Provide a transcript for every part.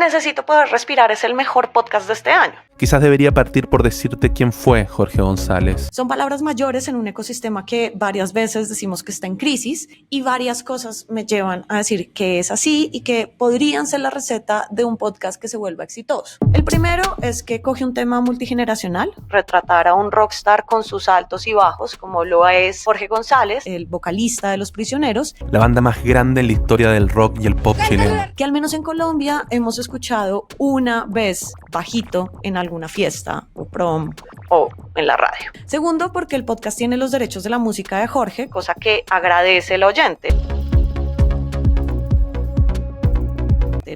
Necesito Poder Respirar es el mejor podcast de este año. Quizás debería partir por decirte quién fue Jorge González. Son palabras mayores en un ecosistema que varias veces decimos que está en crisis y varias cosas me llevan a decir que es así y que podrían ser la receta de un podcast que se vuelva exitoso. El primero es que coge un tema multigeneracional, retratar a un rockstar con sus altos y bajos, como lo es Jorge González, el vocalista de Los Prisioneros, La banda más grande en la historia del rock y el pop chileno. que al menos en Colombia hemos escuchado una vez bajito en alguna fiesta o prom o en la radio. Segundo, porque el podcast tiene los derechos de la música de Jorge, cosa que agradece el oyente.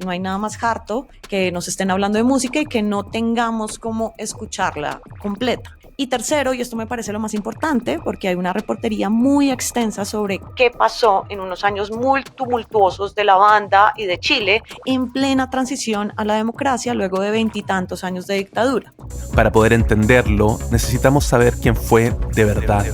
No hay nada más harto que nos estén hablando de música y que no tengamos cómo escucharla completa. Y tercero, y esto me parece lo más importante, porque hay una reportería muy extensa sobre qué pasó en unos años muy tumultuosos de la banda y de Chile en plena transición a la democracia luego de 20 y tantos años de dictadura. Para poder entenderlo, necesitamos saber quién fue de verdad.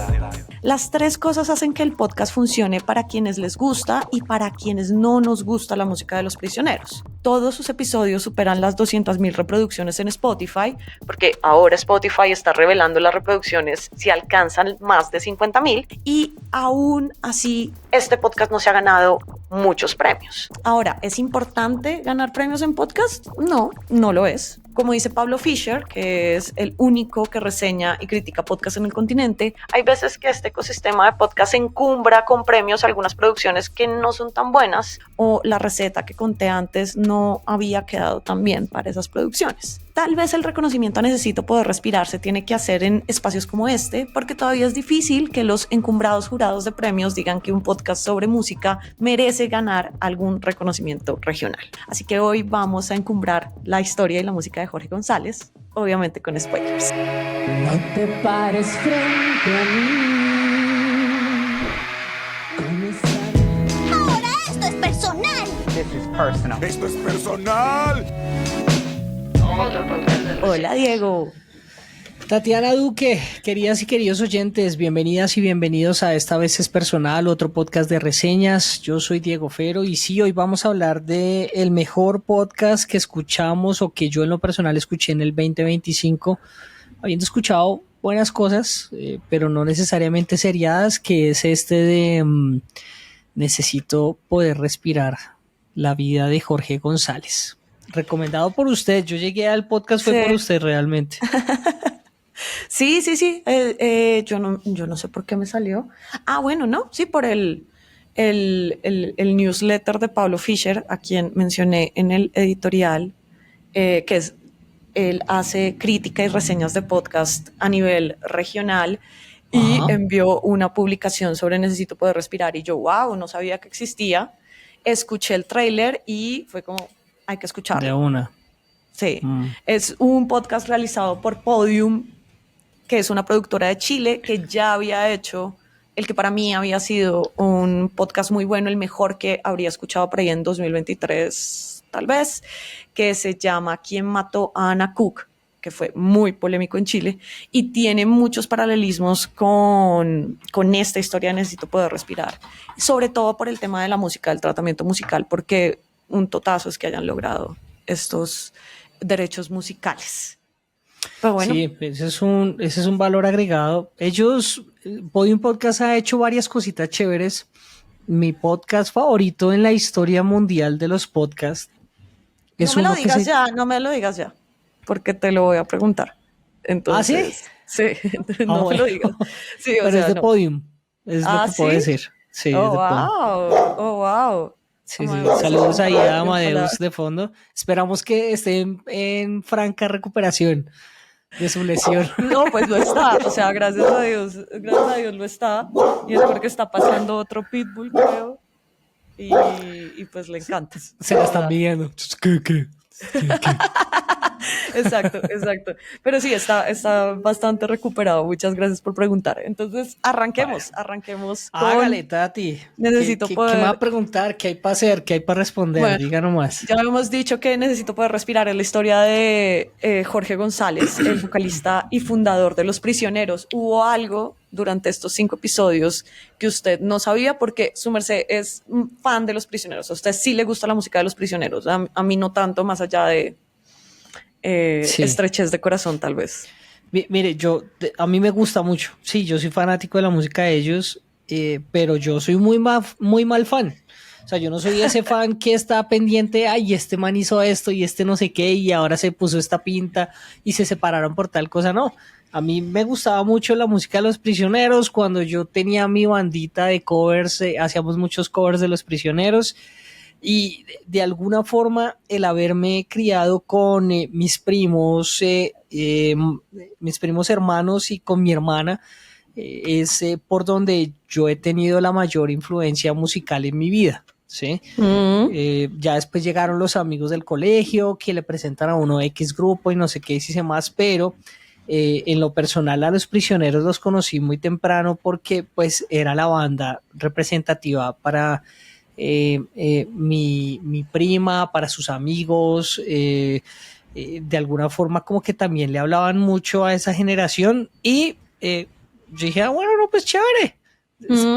Las tres cosas hacen que el podcast funcione para quienes les gusta y para quienes no nos gusta la música de Los Prisioneros. Todos sus episodios superan las 200.000 reproducciones en Spotify, porque ahora Spotify está revelando las reproducciones si alcanzan más de 50.000, y aún así este podcast no se ha ganado muchos premios. Ahora, ¿es importante ganar premios en podcast? No, no lo es. Como dice Pablo Fischer, que es el único que reseña y critica podcast en el continente, hay veces que este ecosistema de podcast se encumbra con premios a algunas producciones que no son tan buenas, o la receta que conté antes no había quedado tan bien para esas producciones. Tal vez el reconocimiento a Necesito Poder Respirar se tiene que hacer en espacios como este, porque todavía es difícil que los encumbrados jurados de premios digan que un podcast sobre música merece ganar algún reconocimiento regional. Así que hoy vamos a encumbrar la historia y la música de Jorge González, obviamente con spoilers. No te pares frente a mí. Ahora esto es personal. Esto es personal. Hola, Diego. Tatiana Duque, queridas y queridos oyentes, bienvenidas y bienvenidos a Esta Vez es Personal, otro podcast de reseñas. Yo soy Diego Fero y sí, hoy vamos a hablar de el mejor podcast que escuchamos o que yo en lo personal escuché en el 2025, habiendo escuchado buenas cosas, pero no necesariamente seriadas, que es este de Necesito Poder Respirar, la vida de Jorge González. Recomendado por usted, yo llegué al podcast fue por usted realmente. Sí. Yo no sé por qué me salió. Bueno, no, sí, por el newsletter de Pablo Fischer, a quien mencioné en el editorial, que es, él hace crítica y reseñas de podcast a nivel regional y envió una publicación sobre Necesito Poder Respirar y yo, wow, no sabía que existía. Escuché el tráiler y fue como, hay que escucharlo. De una. Sí, es un podcast realizado por Podium, que es una productora de Chile que ya había hecho el que para mí había sido un podcast muy bueno, el mejor que habría escuchado por ahí en 2023, tal vez, que se llama ¿Quién mató a Ana Cook?, que fue muy polémico en Chile y tiene muchos paralelismos con esta historia de Necesito Poder Respirar, sobre todo por el tema de la música, del tratamiento musical, porque un totazo es que hayan logrado estos derechos musicales. Pero bueno. Sí, ese es un valor agregado. Podium Podcast ha hecho varias cositas chéveres. Mi podcast favorito en la historia mundial de los podcasts es no me lo digas ya, porque te lo voy a preguntar. Entonces, ¿sí? Sí, no me lo digas. Sí, pero es de Podium, es lo que ¿sí? puedo decir. Sí, es de Podium. Wow. Sí. Saludos ahí a Amadeus de fondo. Esperamos que esté en franca recuperación de su lesión. No, pues lo está. O sea, gracias a Dios lo está. Y es porque está pasando otro pitbull, creo. Y pues le encanta. Se la están viendo. ¿Qué? Exacto. Pero sí, está bastante recuperado. Muchas gracias por preguntar. Entonces, arranquemos. Hágale, Tati. Necesito ¿Qué poder... me va a preguntar? ¿Qué hay para hacer? ¿Qué hay para responder? Bueno, diga nomás. Ya hemos dicho que Necesito Poder Respirar en la historia de Jorge González, el vocalista y fundador de Los Prisioneros. Hubo algo durante estos 5 episodios que usted no sabía? Porque su merced es un fan de Los Prisioneros. A usted sí le gusta la música de Los Prisioneros. A mí no tanto, más allá de Sí. estrechez de corazón, tal vez. Mire, a mí me gusta mucho. Sí, yo soy fanático de la música de ellos, pero yo soy muy mal fan. O sea, yo no soy ese fan que está pendiente, ay, este man hizo esto y este no sé qué, y ahora se puso esta pinta y se separaron por tal cosa. No, a mí me gustaba mucho la música de Los Prisioneros. Cuando yo tenía mi bandita de covers, hacíamos muchos covers de Los Prisioneros. Y de alguna forma el haberme criado con mis primos hermanos y con mi hermana, es por donde yo he tenido la mayor influencia musical en mi vida, ¿sí? Ya después llegaron los amigos del colegio que le presentan a uno X grupo y no sé qué hice más, pero en lo personal a Los Prisioneros los conocí muy temprano porque pues era la banda representativa para mi prima, para sus amigos, de alguna forma como que también le hablaban mucho a esa generación y yo dije, bueno, no, pues chévere.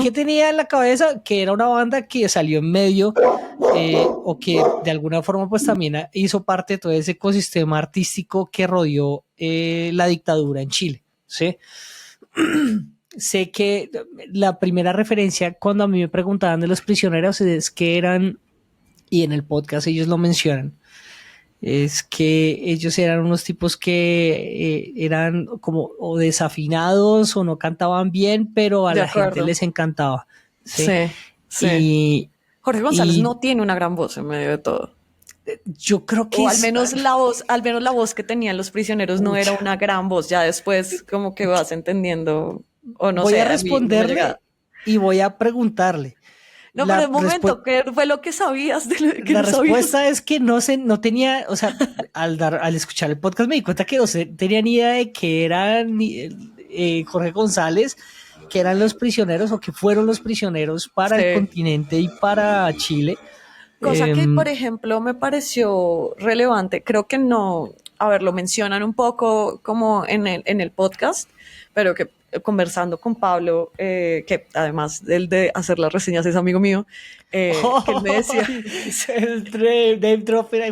¿Qué tenía en la cabeza? Que era una banda que salió en medio, o que de alguna forma pues también hizo parte de todo ese ecosistema artístico que rodeó la dictadura en Chile, ¿sí? Sé que la primera referencia cuando a mí me preguntaban de Los Prisioneros es que eran, y en el podcast ellos lo mencionan, es que ellos eran unos tipos que eran como o desafinados o no cantaban bien, pero a De la acuerdo. gente les encantaba. Sí, Sí, sí. Y Jorge González y no tiene una gran voz en medio de todo. yo creo que O al menos la voz que tenían Los Prisioneros no era una gran voz. Ya después como que vas entendiendo, o no voy sé, a a mí no me responderle llega. y voy a preguntarle. No, La pero un momento, respu- ¿qué fue lo que sabías de lo que La no sabías? respuesta es que no tenía, o sea, al escuchar el podcast me di cuenta que no tenía ni idea de que eran Jorge González, que eran Los Prisioneros o que fueron Los Prisioneros para el Sí. continente y para Chile. Cosa que, Em, por ejemplo, me pareció relevante. Creo que no, a ver, lo mencionan un poco como en el podcast, pero que conversando con Pablo, que además de hacer las reseñas es amigo mío, que él me decía, el name dropping.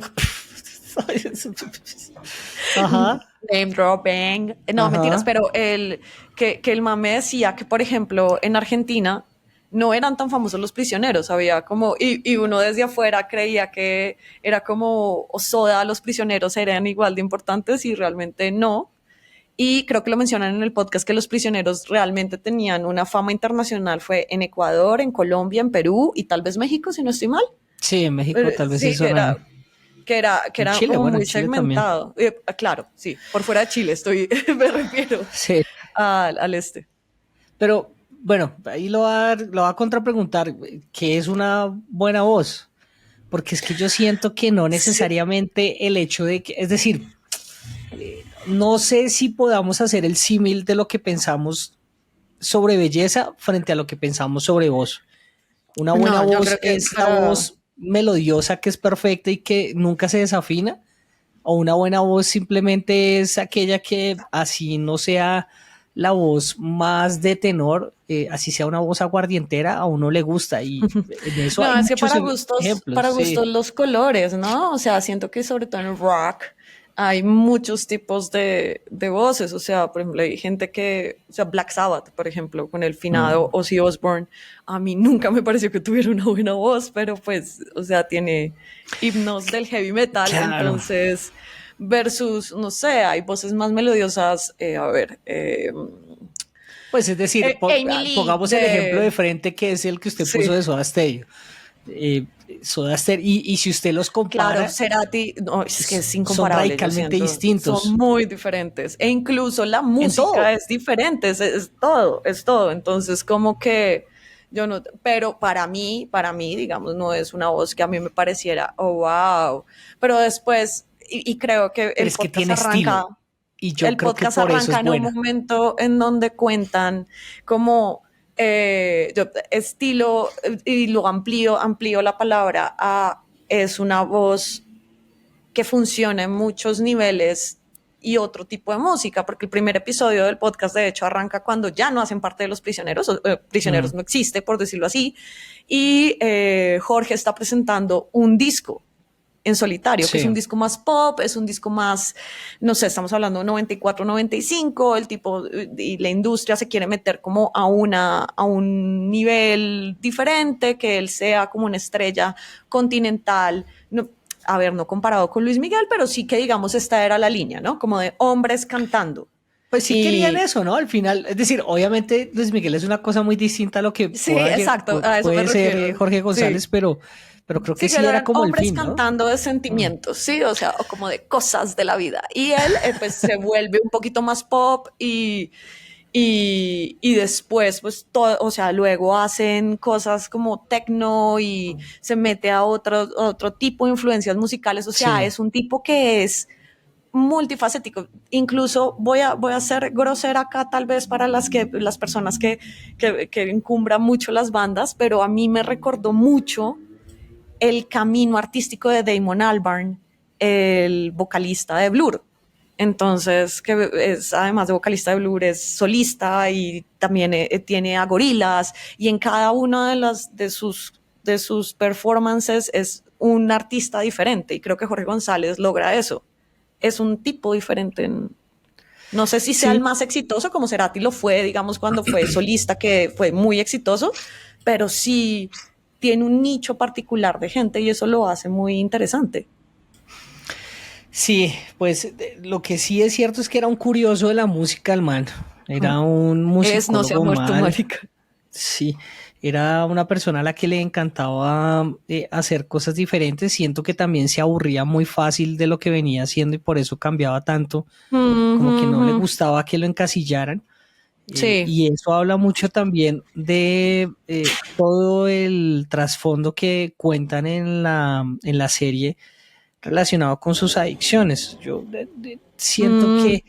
Ajá, name dropping, no, mentiras, ajá. pero que el mame decía que, por ejemplo, en Argentina no eran tan famosos Los Prisioneros, había como, y uno desde afuera creía que era como Soda, Los Prisioneros eran igual de importantes y realmente no. Y creo que lo mencionan en el podcast que Los Prisioneros realmente tenían una fama internacional, fue en Ecuador, en Colombia, en Perú y tal vez México, si no estoy mal. Sí, en México tal vez Sí, hizo ahí. que En era Chile, como bueno, en muy Chile también. segmentado. Claro, sí, por fuera de Chile estoy, me refiero Sí. al este. Pero bueno, ahí lo va a contrapreguntar, ¿qué es una buena voz? Porque es que yo siento que no Sí. necesariamente el hecho de que, es decir, no sé si podamos hacer el símil de lo que pensamos sobre belleza frente a lo que pensamos sobre voz. Una buena No, yo voz creo que es la voz melodiosa que es perfecta y que nunca se desafina, o una buena voz simplemente es aquella que así no sea la voz más de tenor, así sea una voz aguardientera, a uno le gusta y en eso no, hay es que muchos ejemplos, para sí. gustos los colores, ¿no? O sea, siento que sobre todo en el rock hay muchos tipos de voces. O sea, por ejemplo, hay gente que, o sea, Black Sabbath, por ejemplo, con el finado Mm, Ozzy Osbourne, a mí nunca me pareció que tuviera una buena voz, pero pues, o sea, tiene himnos del heavy metal, claro. entonces, versus, no sé, hay voces más melodiosas, a ver, Pues es decir, Amy Lee pongamos el ejemplo de de... frente que es el que usted puso Sí. de Soda Stereo. Soda Stereo, y si usted los Claro, compara, Cerati, no, es que es son incomparable, yo radicalmente siento. Son distintos muy diferentes. E incluso la en música todo. es diferente, es todo, es todo. Entonces, como que yo no, pero para mí, digamos, no es una voz que a mí me pareciera, oh, wow. Pero después, y creo que Pero es que tiene estilo y yo el creo que podcast por eso arranca es en un buena. momento en donde cuentan como estilo, y lo amplío la palabra a es una voz que funciona en muchos niveles y otro tipo de música, porque el primer episodio del podcast de hecho arranca cuando ya no hacen parte de los prisioneros, prisioneros no existe, por decirlo así, y Jorge está presentando un disco en solitario, que es un disco más pop, es un disco más, no sé, estamos hablando de 94, 95, el tipo y la industria se quiere meter como a un nivel diferente, que él sea como una estrella continental, no, a ver, no comparado con Luis Miguel, pero sí que digamos esta era la línea, ¿no? Como de hombres cantando. Pues sí querían eso, ¿no? Al final, es decir, obviamente Luis Miguel es una cosa muy distinta a lo que sí, exacto, a eso puede me ser refiero. Jorge González, Sí. pero creo que Sí, sí era como el hombres fin, ¿no? cantando de sentimientos, sí, o sea, o como de cosas de la vida. Y él, pues, se vuelve un poquito más pop y después, pues, todo, o sea, luego hacen cosas como techno y se mete a otro tipo de influencias musicales. O sea, Sí. es un tipo que es multifacético. Incluso voy a ser grosera acá tal vez para las personas que encumbran mucho las bandas, pero a mí me recordó mucho el camino artístico de Damon Albarn, el vocalista de Blur. Entonces, que es, además de vocalista de Blur, es solista y también tiene a Gorillaz, y en cada una de sus performances es un artista diferente, y creo que Jorge González logra eso. Es un tipo diferente. No sé si sea el Sí, más exitoso, como Cerati lo fue, digamos, cuando fue solista, que fue muy exitoso, pero sí tiene un nicho particular de gente y eso lo hace muy interesante. sí, pues lo que sí es cierto es que era un curioso de la música, el man. Era un No se ha musicólogo muerto, mal. marica. Sí, era una persona a la que le encantaba hacer cosas diferentes. Siento que también se aburría muy fácil de lo que venía haciendo y por eso cambiaba tanto, como que no le gustaba que lo encasillaran. Sí, Y eso habla mucho también de todo el trasfondo que cuentan en la serie relacionado con sus adicciones. Yo siento que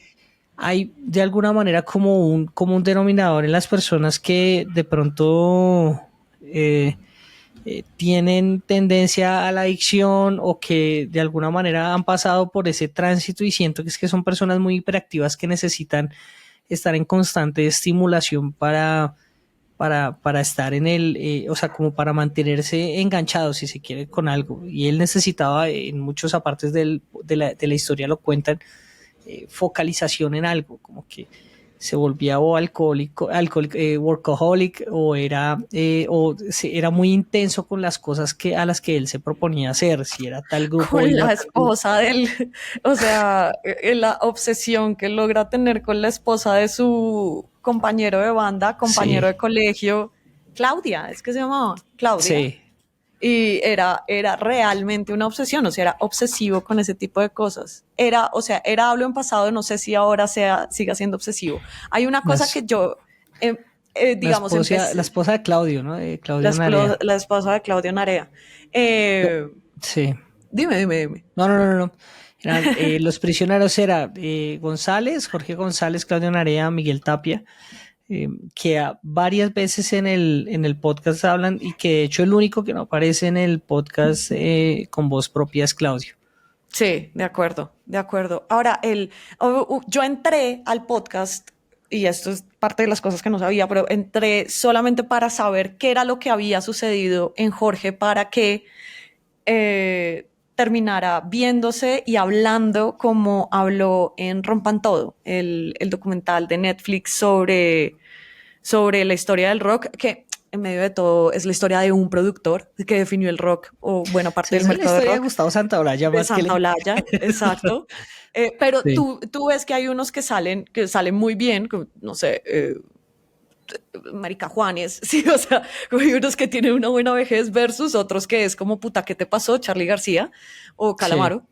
hay de alguna manera como un denominador en las personas que de pronto tienen tendencia a la adicción o que de alguna manera han pasado por ese tránsito y siento que es que son personas muy hiperactivas que necesitan estar en constante estimulación para estar en o sea, como para mantenerse enganchado, si se quiere, con algo. Y él necesitaba, en muchos apartes de la historia lo cuentan, focalización en algo, como que se volvía o workaholic, era muy intenso con las cosas a las que él se proponía hacer, si era tal grupo, con iba a la tal grupo. esposa del, o sea, la obsesión que logra tener con la esposa de su compañero de banda, compañero Sí, de colegio, Claudia, es que se llamaba Claudia. sí. Y era realmente una obsesión, o sea, era obsesivo con ese tipo de cosas. O sea, era hablo en pasado, no sé si ahora siga siendo obsesivo. Hay una cosa Las, que yo, digamos, la empecé, esposa de Claudio, ¿no? De Claudio Narea. la esposa de Claudio Narea. No, Eh, sí. dime. No. Eran, los prisioneros era González, Jorge González, Claudio Narea, Miguel Tapia, que varias veces en el podcast hablan y que de hecho el único que no aparece en el podcast con voz propia es Claudio. Sí, de acuerdo, de acuerdo. Ahora, yo entré al podcast, y esto es parte de las cosas que no sabía, pero entré solamente para saber qué era lo que había sucedido en Jorge para que terminara viéndose y hablando como habló en Rompan Todo, el documental de Netflix sobre la historia del rock, que en medio de todo es la historia de un productor que definió el rock o buena parte Sí, del esa es la mercado de historia de rock, Gustavo Santaolalla de más que Santa Olalla, exacto. Pero Sí. tú ves que hay unos que salen muy bien, no sé, Marica Juanes, sí, o sea, hay unos que tienen una buena vejez versus otros que es como puta, ¿qué te pasó? Charly García o Sí. Calamaro.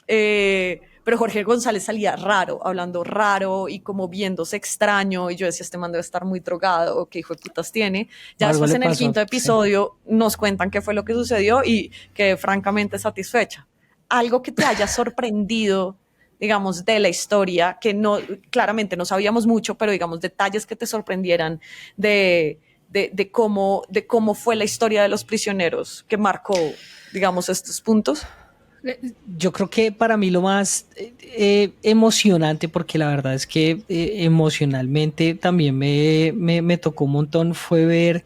Pero Jorge González salía raro, hablando raro y como viéndose extraño, y yo decía, este man debe estar muy drogado, o qué hijo de putas tiene. Ya Algo después le en el pasó. quinto Sí. episodio nos cuentan qué fue lo que sucedió y que francamente satisfecha. Algo que te haya sorprendido, digamos, de la historia, que no, claramente no sabíamos mucho, pero digamos, detalles que te sorprendieran de cómo fue la historia de los prisioneros, que marcó, digamos, estos puntos. Yo creo que para mí lo más, emocionante porque la verdad es que emocionalmente también me tocó un montón fue ver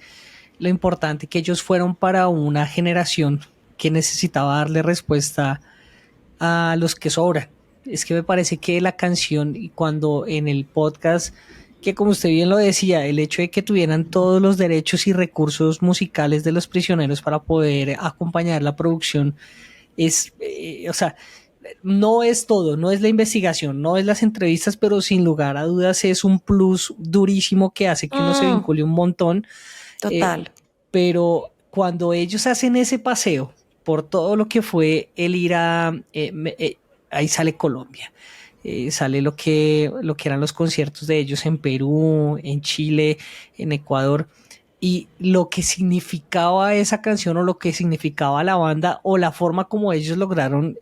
lo importante que ellos fueron para una generación que necesitaba darle respuesta a los que sobran. Es que me parece que la canción y cuando en el podcast, que como usted bien lo decía, el hecho de que tuvieran todos los derechos y recursos musicales de los prisioneros para poder acompañar la producción es, o sea, no es todo, no es la investigación, no es las entrevistas, pero sin lugar a dudas es un plus durísimo que hace que uno se vincule un montón. Total. Pero cuando ellos hacen ese paseo por todo lo que fue el ir a... ahí sale Colombia, sale lo que eran los conciertos de ellos en Perú, en Chile, en Ecuador, y lo que significaba esa canción o lo que significaba la banda o la forma como ellos lograron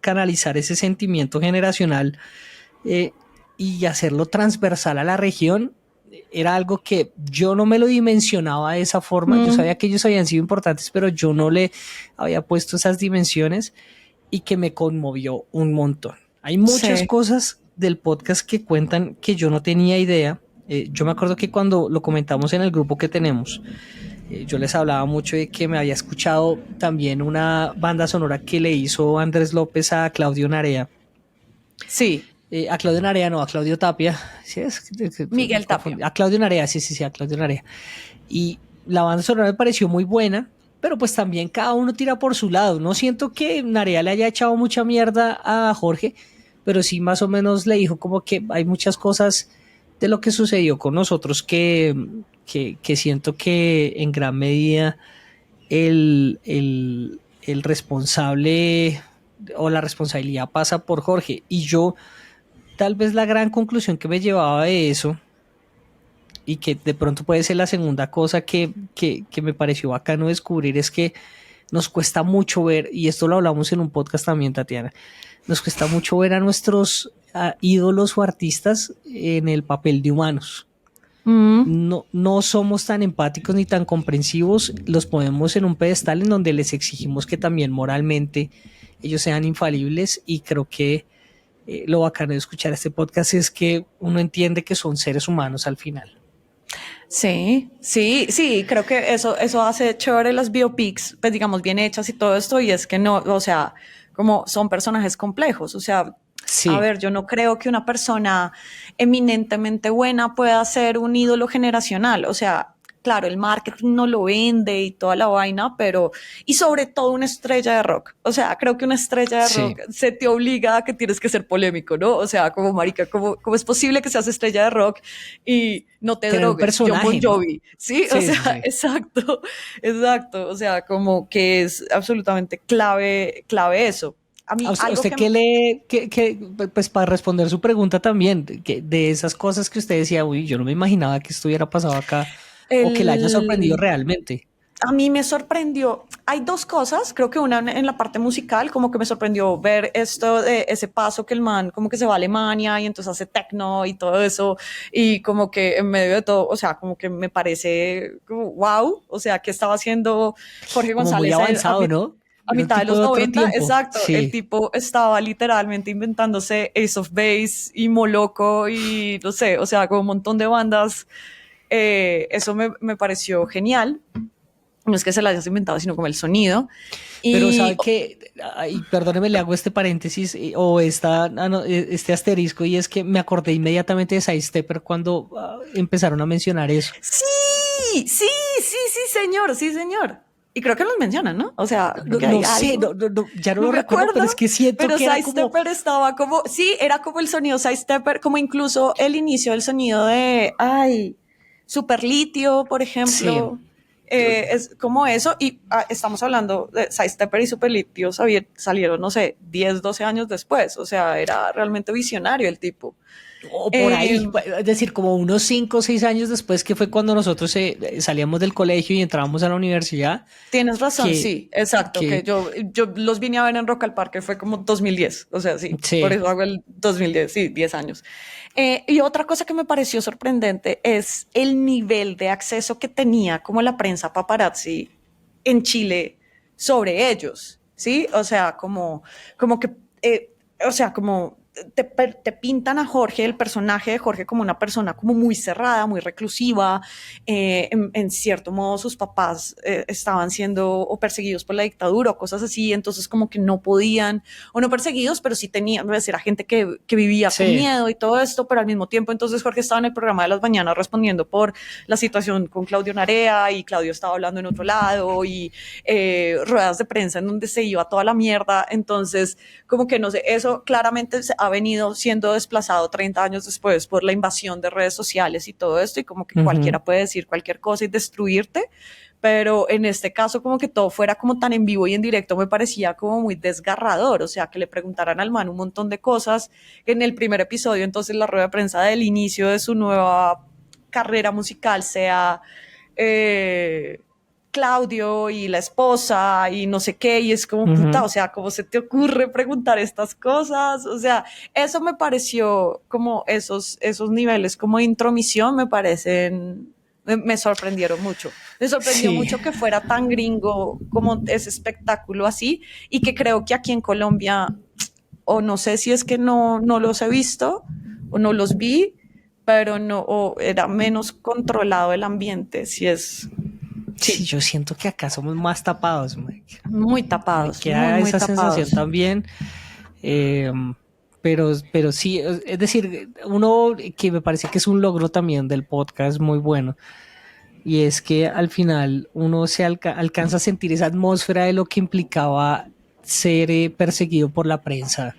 canalizar ese sentimiento generacional y hacerlo transversal a la región, era algo que yo no me lo dimensionaba de esa forma. Yo sabía que ellos habían sido importantes, pero yo no le había puesto esas dimensiones y que me conmovió un montón. Hay muchas cosas del podcast que cuentan que yo no tenía idea. Yo me acuerdo que cuando lo comentamos en el grupo que tenemos, yo les hablaba mucho de que me había escuchado también una banda sonora que le hizo Andrés López a Claudio Narea. Sí. A Claudio Narea, no, a Claudio Tapia. ¿Sí es? Miguel Tapia. A Claudio Narea, sí, a Claudio Narea. Y la banda sonora me pareció muy buena, pero pues también cada uno tira por su lado. No siento que Narea le haya echado mucha mierda a Jorge, pero sí más o menos le dijo como que hay muchas cosas de lo que sucedió con nosotros que siento que en gran medida el responsable o la responsabilidad pasa por Jorge. Y yo, tal vez la gran conclusión que me llevaba de eso, y que de pronto puede ser la segunda cosa que me pareció bacano descubrir, es que nos cuesta mucho ver, y esto lo hablamos en un podcast también, Tatiana, nos cuesta mucho ver a nuestros ídolos o artistas en el papel de humanos. No somos tan empáticos ni tan comprensivos, los ponemos en un pedestal en donde les exigimos que también moralmente ellos sean infalibles, y creo que lo bacano de escuchar este podcast es que uno entiende que son seres humanos al final. Sí, creo que eso hace chévere las biopics, pues digamos bien hechas y todo esto, y es que no, o sea, como son personajes complejos, o sea, sí. A ver, yo no creo que una persona eminentemente buena pueda ser un ídolo generacional, o sea, claro, el marketing no lo vende y toda la vaina, pero, y sobre todo una estrella de rock, o sea, creo que una estrella de rock se te obliga a que tienes que ser polémico, ¿no? O sea, como marica, ¿cómo es posible que seas estrella de rock y no te drogues? John Bon Jovi, ¿no? ¿Sí? O sea, exacto, o sea, como que es absolutamente clave eso. A mí, usted pues para responder su pregunta también, que de esas cosas que usted decía, uy, yo no me imaginaba que esto hubiera pasado acá, o que le haya sorprendido realmente. A mí me sorprendió, hay dos cosas, creo que una en la parte musical, como que me sorprendió ver esto de ese paso que el man como que se va a Alemania y entonces hace techno y todo eso, y como que en medio de todo, o sea, como que me parece como, wow, o sea, ¿qué estaba haciendo Jorge como González? Muy avanzado, ¿no? A mitad de los 90, exacto, el tipo estaba literalmente inventándose Ace of Base y Moloco y no sé, o sea, como un montón de bandas, eso me pareció genial. No es que se la hayas inventado, sino como el sonido. Pero sabe que, perdóneme, le hago este paréntesis o este asterisco, y es que me acordé inmediatamente de Side Stepper cuando empezaron a mencionar eso. Sí, señor. Y creo que los mencionan, ¿no? O sea, ya no lo recuerdo, pero es que siento que Side Stepper estaba como, sí, era como el sonido Side Stepper, como incluso el inicio del sonido de, Super Litio, por ejemplo. Sí. Es como eso, y estamos hablando de Side Stepper y Super Litio salieron, no sé, 10, 12 años después, o sea, era realmente visionario el tipo. O por ahí, es decir, como unos 5 o 6 años después, que fue cuando nosotros salíamos del colegio y entrábamos a la universidad. Tienes razón, sí, exacto, que yo los vine a ver en Rock al Parque, fue como 2010, o sea, sí, por eso hago el 2010, sí, 10 años. Y otra cosa que me pareció sorprendente es el nivel de acceso que tenía como la prensa paparazzi en Chile sobre ellos, ¿sí? O sea, como que o sea, como te pintan a Jorge, el personaje de Jorge, como una persona como muy cerrada, muy reclusiva. En cierto modo, sus papás estaban siendo o perseguidos por la dictadura o cosas así, entonces como que no podían, o no perseguidos, pero sí tenían, pues, era gente que vivía con Sí. miedo y todo esto, pero al mismo tiempo, entonces Jorge estaba en el programa de las mañanas respondiendo por la situación con Claudio Narea, y Claudio estaba hablando en otro lado, y ruedas de prensa en donde se iba toda la mierda. Entonces como que no sé, eso claramente ha venido siendo desplazado 30 años después por la invasión de redes sociales y todo esto, y como que Ujú. cualquiera puede decir cualquier cosa y destruirte, pero en este caso como que todo fuera como tan en vivo y en directo me parecía como muy desgarrador, o sea, que le preguntaran al man un montón de cosas en el primer episodio, entonces la rueda de prensa del inicio de su nueva carrera musical sea eh, Claudio y la esposa y no sé qué, y es como puta, Ujú. o sea, ¿cómo se te ocurre preguntar estas cosas? O sea, eso me pareció como esos niveles como de intromisión me parecen, me sorprendieron mucho. Me sorprendió Sí. mucho que fuera tan gringo como ese espectáculo así, y que creo que aquí en Colombia, o no sé si es que no los he visto o no los vi, pero no, o era menos controlado el ambiente, si es, Sí, sí, yo siento que acá somos más tapados, marica. muy Me tapados, muy, queda muy esa sensación tapados. también. eh, pero sí, es decir, uno que me parece que es un logro también del podcast muy bueno, y es que al final uno se alcanza a sentir esa atmósfera de lo que implicaba ser perseguido por la prensa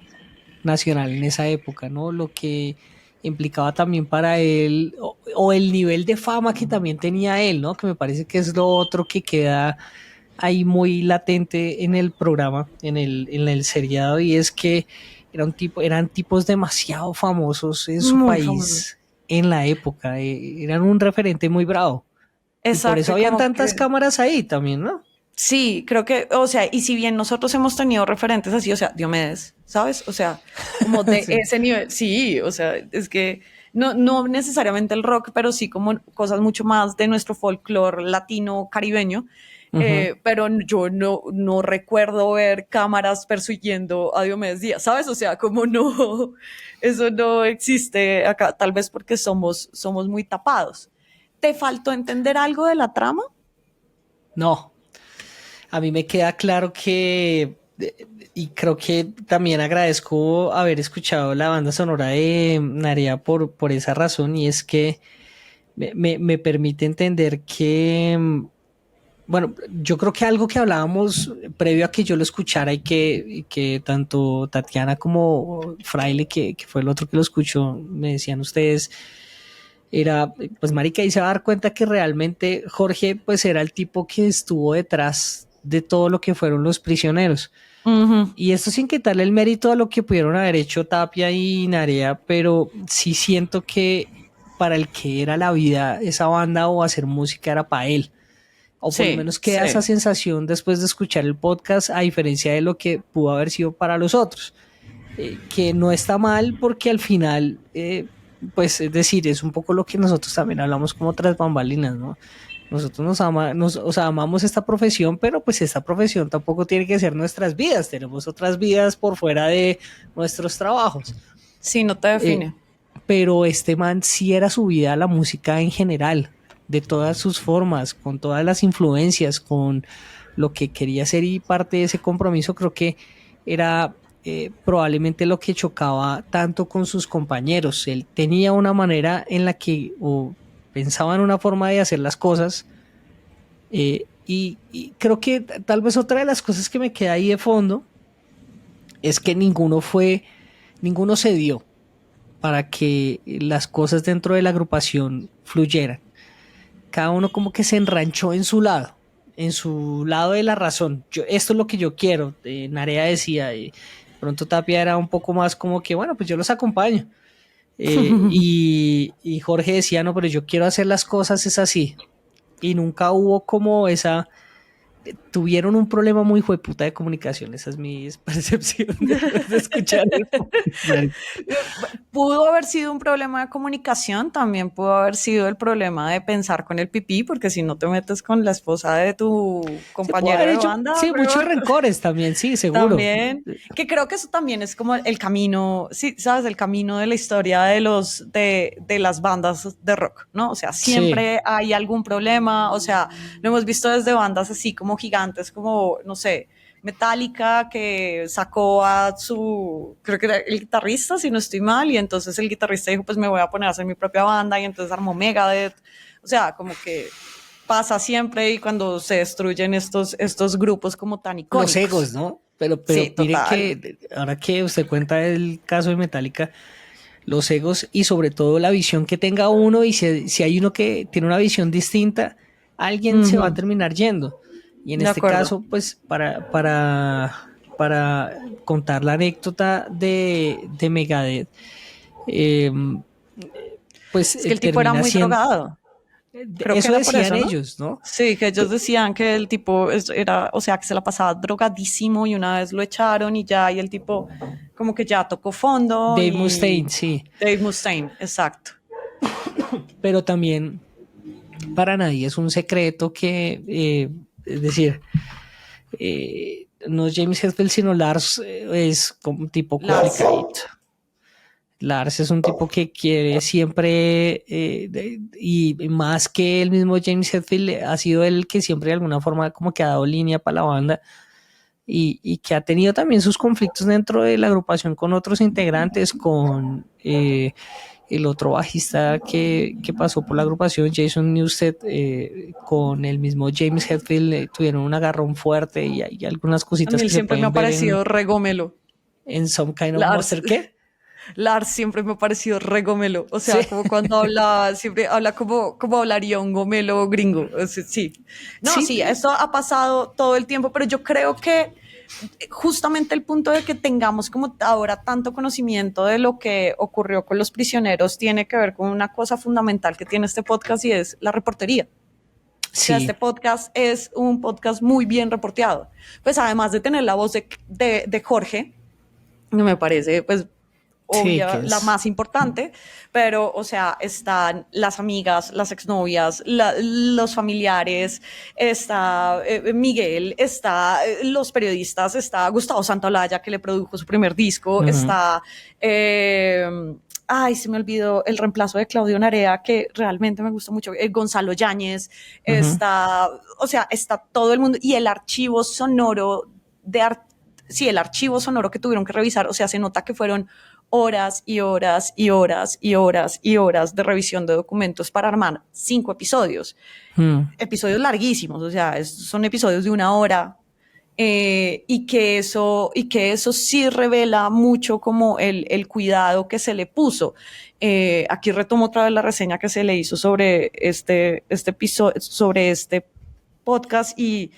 nacional en esa época, ¿no? Lo que implicaba también para él, o el nivel de fama que también tenía él, ¿no? Que me parece que es lo otro que queda ahí muy latente en el programa, en el seriado, y es que eran tipos demasiado famosos en su Muy famosos. país en la época, eran un referente muy bravo. Y por Exacto, eso y habían como tantas que cámaras ahí también, ¿no? sí, creo que, o sea, y si bien nosotros hemos tenido referentes así, o sea, Diomedes, ¿sabes? O sea, como de Sí. ese nivel, sí, o sea, es que no necesariamente el rock, pero sí como cosas mucho más de nuestro folclore latino caribeño. Ujú. Pero yo no recuerdo ver cámaras persiguiendo a Diomedes Díaz, ¿sabes? O sea, como no, eso no existe acá, tal vez porque somos muy tapados. ¿Te faltó entender algo de la trama? No, a mí me queda claro que, y creo que también agradezco haber escuchado la banda sonora de Narea por esa razón, y es que me permite entender que, bueno, yo creo que algo que hablábamos previo a que yo lo escuchara, y que tanto Tatiana como Fraile, que fue el otro que lo escuchó, me decían ustedes, era, pues marica, y se va a dar cuenta que realmente Jorge pues era el tipo que estuvo detrás de todo lo que fueron los prisioneros. Ujú. Y esto sin quitarle el mérito a lo que pudieron haber hecho Tapia y Narea, pero sí siento que para el que era la vida esa banda o hacer música era para él. O por lo Sí, menos queda esa sí. sensación después de escuchar el podcast, a diferencia de lo que pudo haber sido para los otros. Que no está mal porque al final, pues es decir, es un poco lo que nosotros también hablamos como tras bambalinas, ¿no? Nosotros o sea, amamos esta profesión, pero pues esta profesión tampoco tiene que ser nuestras vidas, tenemos otras vidas por fuera de nuestros trabajos. Sí, no te Eh, define. pero este man sí era su vida la música en general, de todas sus formas, con todas las influencias, con lo que quería hacer, y parte de ese compromiso creo que era probablemente lo que chocaba tanto con sus compañeros. Él tenía una manera en la que, o pensaba en una forma de hacer las cosas, y creo que tal vez otra de las cosas que me queda ahí de fondo es que ninguno se dio para que las cosas dentro de la agrupación fluyeran. Cada uno como que se enranchó en su lado de la razón. Esto es lo que yo quiero, Narea decía, y pronto Tapia era un poco más como que, bueno, pues yo los acompaño. Y Jorge decía, no, pero yo quiero hacer las cosas, es así. Y nunca hubo como tuvieron un problema muy jueputa de comunicación. Esa es mi percepción después de escuchar esto. Pudo haber sido un problema de comunicación, también pudo haber sido el problema de pensar con el pipí, porque si no te metes con la esposa de tu compañero de banda. Sí, muchos rencores también, sí, seguro. También, que creo que eso también es como el camino, sí, sabes, el camino de la historia de las bandas de rock, ¿no? O sea, siempre hay algún problema, o sea, lo hemos visto desde bandas así como gigantes, como, no sé, Metallica, que sacó a creo que era el guitarrista, si no estoy mal, y entonces el guitarrista dijo, pues me voy a poner a hacer mi propia banda, y entonces armó Megadeth. O sea, como que pasa siempre, y cuando se destruyen estos grupos como tan icónicos. Los egos, ¿no? Pero sí, mire total. que ahora que usted cuenta el caso de Metallica, los egos y sobre todo la visión que tenga uno, y si hay uno que tiene una visión distinta, alguien se va a terminar yendo. Y en este caso, pues, para contar la anécdota de Megadeth, pues es que el tipo era muy drogado. Creo eso que decían eso, ¿no? Ellos, ¿no? Sí, que ellos decían que el tipo era, o sea, que se la pasaba drogadísimo, y una vez lo echaron y el tipo como que ya tocó fondo. Dave Mustaine, sí. Dave Mustaine, exacto. Pero también para nadie es un secreto que, es decir, no James Hetfield sino Lars es como un tipo complicado. Lars es un tipo que quiere siempre, y más que el mismo James Hetfield, ha sido el que siempre de alguna forma como que ha dado línea para la banda, y que ha tenido también sus conflictos dentro de la agrupación con otros integrantes, con el otro bajista que pasó por la agrupación, Jason Newsted, con el mismo James Hetfield, tuvieron un agarrón fuerte, y hay algunas cositas que siempre me ha parecido regomelo. En Some Kind of Monster, ¿qué? Lars siempre me ha parecido re gomelo, o sea, como cuando habla, siempre habla como hablaría un gomelo gringo, sí. No, sí, esto ha pasado todo el tiempo, pero yo creo que justamente el punto de que tengamos como ahora tanto conocimiento de lo que ocurrió con los prisioneros tiene que ver con una cosa fundamental que tiene este podcast, y es la reportería. Sí. O sea, este podcast es un podcast muy bien reporteado. Pues además de tener la voz de Jorge, me parece, pues, obvia, la más importante, pero, o sea, están las amigas, las exnovias, los familiares, está Miguel, está los periodistas, está Gustavo Santaolalla, que le produjo su primer disco, está... se me olvidó el reemplazo de Claudio Narea, que realmente me gustó mucho, Gonzalo Yáñez, está, o sea, está todo el mundo, y el archivo sonoro el archivo sonoro que tuvieron que revisar, o sea, se nota que fueron horas y horas y horas y horas y horas de revisión de documentos para armar 5 episodios. Episodios larguísimos, o sea, son episodios de 1 hora, y que eso sí revela mucho como el cuidado que se le puso. Aquí retomo otra vez la reseña que se le hizo sobre este episodio, sobre este podcast, y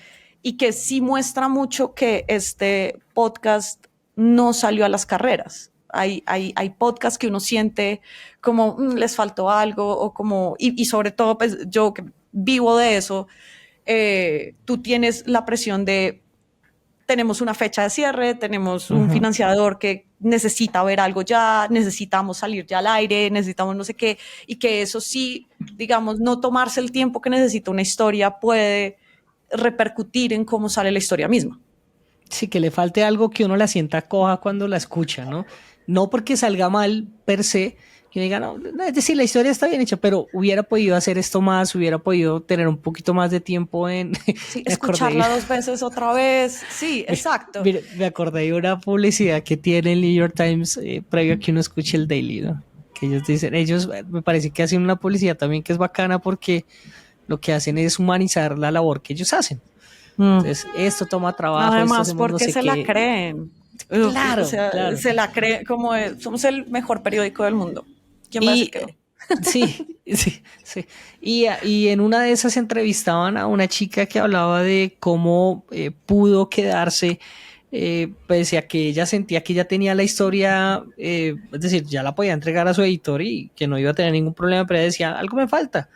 que sí muestra mucho que este podcast no salió a las carreras. Hay podcasts que uno siente como les faltó algo, o como, y sobre todo, pues yo que vivo de eso, tú tienes la presión de tenemos una fecha de cierre, tenemos un financiador que necesita ver algo ya, necesitamos salir ya al aire, necesitamos no sé qué, y que eso sí, digamos, no tomarse el tiempo que necesita una historia puede repercutir en cómo sale la historia misma. Sí, que le falte algo, que uno la sienta coja cuando la escucha, ¿no? No porque salga mal per se, que uno diga, no, es decir, la historia está bien hecha, pero hubiera podido hacer esto más, hubiera podido tener un poquito más de tiempo en... Sí, escucharla 2 veces otra vez, sí, exacto. Mire, me acordé de una publicidad que tiene el New York Times previo a que uno escuche el Daily, ¿no? Que ellos dicen, me parece que hacen una publicidad también que es bacana, porque lo que hacen es humanizar la labor que ellos hacen. Entonces, esto toma trabajo. Además, porque se la creen. Claro, o sea, claro. Se la cree como somos el mejor periódico del mundo. ¿Quién va a decir que no? Sí. Y en una de esas entrevistaban a una chica que hablaba de cómo pudo quedarse, pese a que ella sentía que ya tenía la historia, es decir, ya la podía entregar a su editor y que no iba a tener ningún problema, pero ella decía, algo me falta.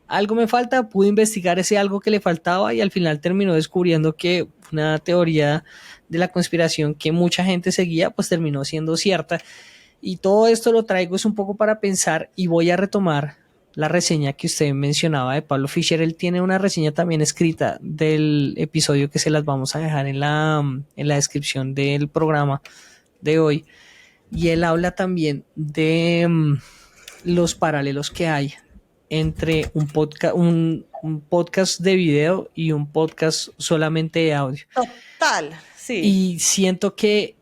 algo me falta, pude investigar ese algo que le faltaba y al final terminó descubriendo que una teoría de la conspiración que mucha gente seguía, pues terminó siendo cierta. Y todo esto lo traigo es un poco para pensar y voy a retomar la reseña que usted mencionaba de Pablo Fischer. Él tiene una reseña también escrita del episodio que se las vamos a dejar en la descripción del programa de hoy. Y él habla también de los paralelos que hay entre un podcast de video y un podcast solamente de audio. Total, sí. Y siento que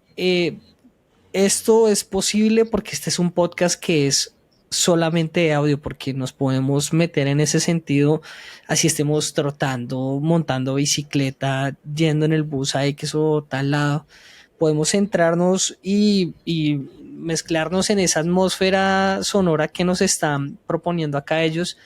esto es posible porque este es un podcast que es solamente de audio, porque nos podemos meter en ese sentido, así estemos trotando, montando bicicleta, yendo en el bus a X o tal lado. Podemos centrarnos y mezclarnos en esa atmósfera sonora que nos están proponiendo acá ellos,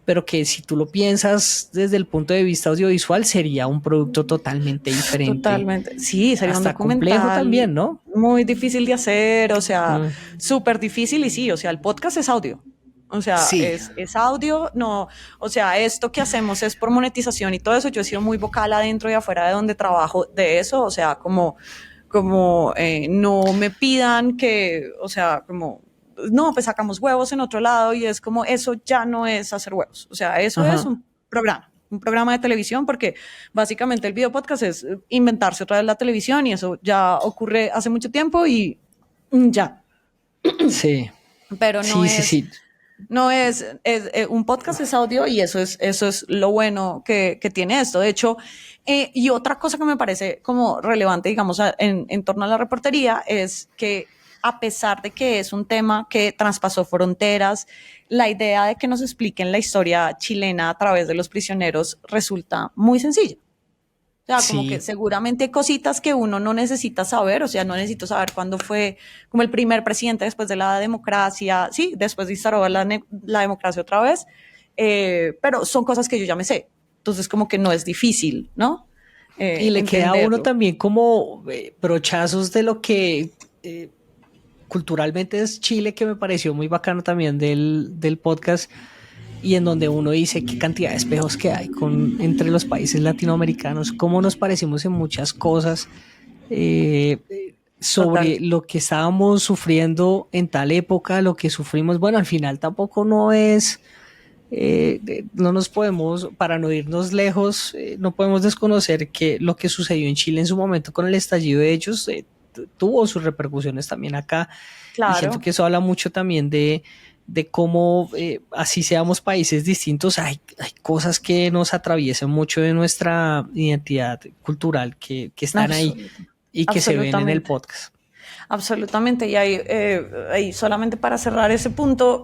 pero que si tú lo piensas desde el punto de vista audiovisual sería un producto totalmente diferente. Totalmente. Sí, sería hasta un documental complejo también, ¿no? muy difícil de hacer, o sea, súper difícil y sí, o sea, el podcast es audio. O sea, sí. es audio, no, o sea, esto que hacemos es por monetización y todo eso. Yo he sido muy vocal adentro y afuera de donde trabajo de eso, o sea, como no me pidan que, o sea, como, no, pues sacamos huevos en otro lado y es como, eso ya no es hacer huevos, o sea, eso es un programa de televisión, porque básicamente el video podcast es inventarse otra vez la televisión y eso ya ocurre hace mucho tiempo y ya. Sí. Pero no sí, es... Sí. No es un podcast es audio y eso es lo bueno que tiene esto. De hecho, y otra cosa que me parece como relevante, digamos, en torno a la reportería es que a pesar de que es un tema que traspasó fronteras, la idea de que nos expliquen la historia chilena a través de los prisioneros resulta muy sencilla. O sea, como que seguramente hay cositas que uno no necesita saber, o sea, no necesito saber cuándo fue como el primer presidente después de la democracia, sí, después de instaurar la democracia otra vez, pero son cosas que yo ya me sé, entonces como que no es difícil, ¿no? Y le queda a uno también como brochazos de lo que culturalmente es Chile, que me pareció muy bacano también del podcast, y en donde uno dice qué cantidad de espejos que hay entre los países latinoamericanos, cómo nos parecemos en muchas cosas, sobre lo que estábamos sufriendo en tal época, lo que sufrimos. Bueno, al final tampoco no es, no nos podemos, para no irnos lejos, no podemos desconocer que lo que sucedió en Chile en su momento con el estallido de ellos tuvo sus repercusiones también acá. Claro. Y siento que eso habla mucho también de cómo así seamos países distintos, hay cosas que nos atraviesan mucho de nuestra identidad cultural que están ahí y que se ven en el podcast. Absolutamente, y ahí solamente para cerrar ese punto,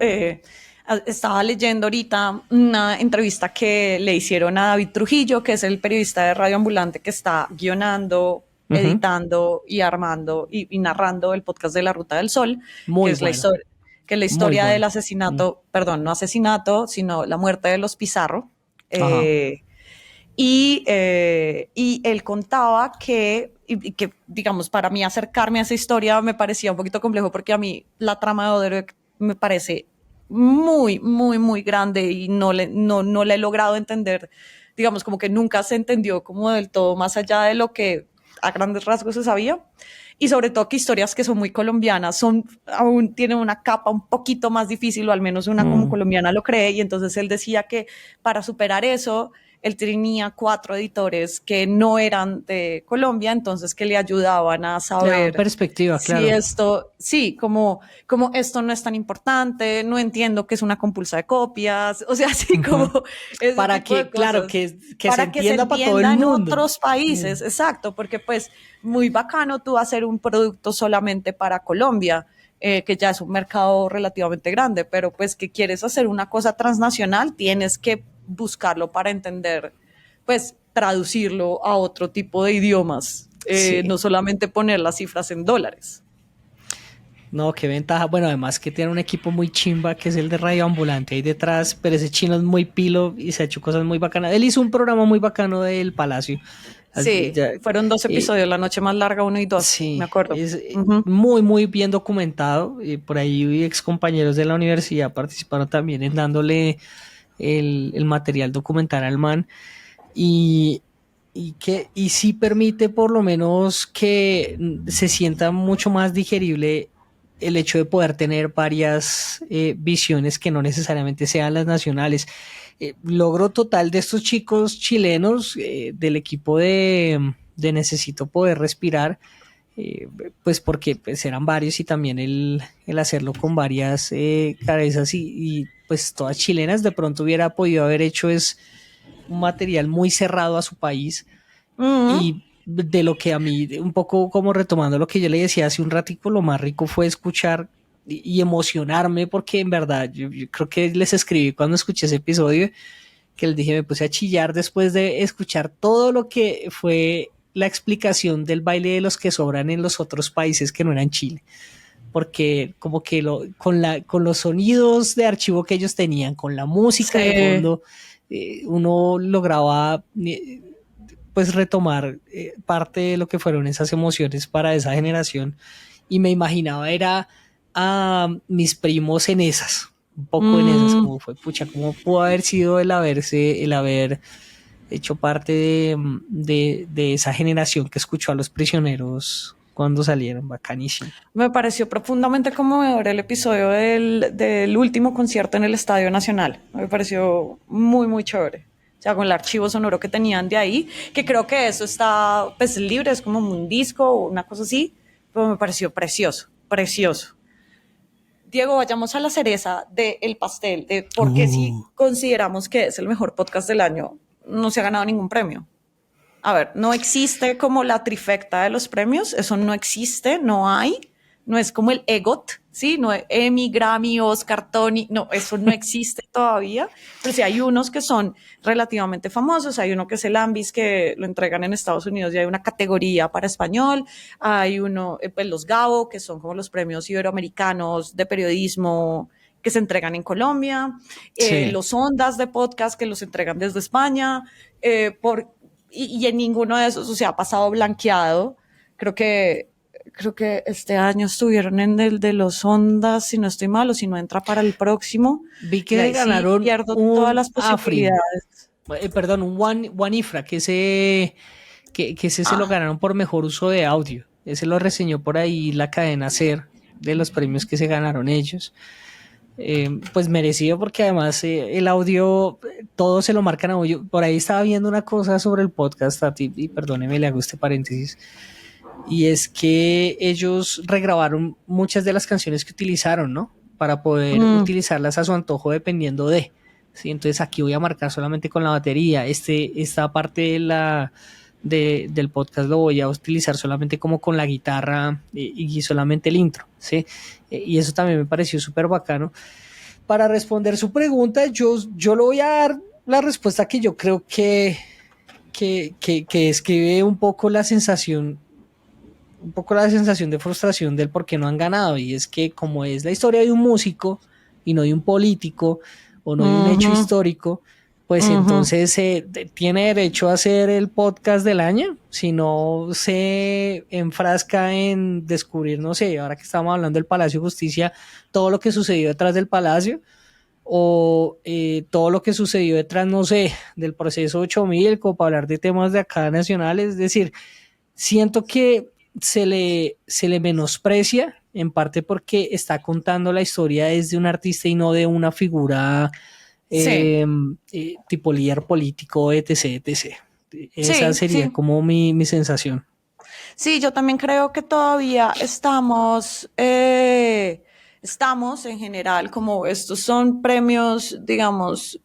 estaba leyendo ahorita una entrevista que le hicieron a David Trujillo, que es el periodista de Radio Ambulante que está guionando, editando y armando y narrando el podcast de La Ruta del Sol, muy que es bueno. la historia del asesinato, perdón, no asesinato, sino la muerte de los Pizarro. Y él contaba que, digamos, para mí acercarme a esa historia me parecía un poquito complejo, porque a mí la trama de Odebrecht me parece muy, muy, muy grande y no la he logrado entender, digamos, como que nunca se entendió como del todo, más allá de lo que a grandes rasgos se sabía. Y sobre todo que historias que son muy colombianas aún tienen una capa un poquito más difícil, o al menos una como colombiana lo cree, y entonces él decía que para superar eso, él tenía 4 editores que no eran de Colombia, entonces que le ayudaban a saber perspectiva, claro. Como esto no es tan importante, no entiendo que es una compulsa de copias, o sea, así como para que, claro, que para se entienda para todo el mundo. En otros países, exacto, porque pues muy bacano tú hacer un producto solamente para Colombia, que ya es un mercado relativamente grande, pero pues que quieres hacer una cosa transnacional, tienes que buscarlo para entender, pues traducirlo a otro tipo de idiomas, no solamente poner las cifras en dólares. No, qué ventaja. Bueno, además que tiene un equipo muy chimba, que es el de Radio Ambulante ahí detrás, pero ese chino es muy pilo y se ha hecho cosas muy bacanas. Él hizo un programa muy bacano del Palacio. Sí, fueron 2 episodios, La Noche Más Larga 1 y 2, me acuerdo. Es muy, muy bien documentado. Por ahí ex compañeros de la universidad participaron también en dándole el material documental al man y sí permite por lo menos que se sienta mucho más digerible el hecho de poder tener varias visiones que no necesariamente sean las nacionales. Logro total de estos chicos chilenos del equipo de Necesito Poder Respirar, pues porque pues eran varios y también el hacerlo con varias cabezas y pues todas chilenas, de pronto hubiera podido haber hecho es un material muy cerrado a su país. Y de lo que a mí, un poco como retomando lo que yo le decía hace un ratico, lo más rico fue escuchar y emocionarme, porque en verdad yo creo que les escribí cuando escuché ese episodio, que les dije, me puse a chillar después de escuchar todo lo que fue la explicación del baile de los que sobran en los otros países que no eran Chile, porque como que con los sonidos de archivo que ellos tenían, con la música de fondo, uno lograba pues retomar parte de lo que fueron esas emociones para esa generación, y me imaginaba era a mis primos en esas, un poco en esas, como fue, pucha, cómo pudo haber sido el haber hecho parte de esa generación que escuchó a Los Prisioneros cuando salieron. Bacanísimo. Me pareció profundamente conmovedor el episodio del último concierto en el Estadio Nacional. Me pareció muy, muy chévere. O sea, con el archivo sonoro que tenían de ahí, que creo que eso está pues libre, es como un disco o una cosa así, pero me pareció precioso, precioso. Diego, vayamos a la cereza del pastel, de por qué si consideramos que es el mejor podcast del año, no se ha ganado ningún premio. A ver, no existe como la trifecta de los premios, eso no existe, no hay, no es como el EGOT, ¿sí? No es Emmy, Grammy, Oscar, Tony, no, eso no existe todavía, pero sí hay unos que son relativamente famosos, hay uno que es el AMBIS, que lo entregan en Estados Unidos y hay una categoría para español, hay uno, pues los GABO, que son como los premios iberoamericanos de periodismo que se entregan en Colombia, Sí. los Ondas de podcast que los entregan desde España, y en ninguno de esos, o sea, ha pasado blanqueado. Creo que este año estuvieron en el de los Ondas, si no estoy mal, o si no entra para el próximo. Vi que ganaron sí pierdo un todas las AFRIN, posibilidades. perdón, un One IFRA, que ese se lo ganaron por mejor uso de audio. Ese lo reseñó por ahí la cadena SER de los premios que se ganaron ellos. Pues merecido, porque además el audio, todo se lo marcan a audio. Por ahí estaba viendo una cosa sobre el podcast, y perdóneme, le hago este paréntesis, y es que ellos regrabaron muchas de las canciones que utilizaron, ¿no? Para poder utilizarlas a su antojo dependiendo de, ¿sí? Entonces aquí voy a marcar solamente con la batería, esta parte del podcast lo voy a utilizar solamente como con la guitarra y solamente el intro, ¿sí? Y eso también me pareció súper bacano. Para responder su pregunta, yo le voy a dar la respuesta que yo creo que describe un poco la sensación de frustración del por qué no han ganado, y es que como es la historia de un músico y no de un político o no de un hecho histórico, pues entonces tiene derecho a hacer el podcast del año si no se enfrasca en descubrir, no sé, ahora que estamos hablando del Palacio de Justicia, todo lo que sucedió detrás del Palacio, o todo lo que sucedió detrás, no sé, del proceso 8000, como para hablar de temas de acá nacionales. Es decir, siento que se le menosprecia, en parte porque está contando la historia desde un artista y no de una figura tipo líder político, etc, etc. Esa sería como mi sensación. Sí, yo también creo que todavía estamos en general, como estos son premios, digamos,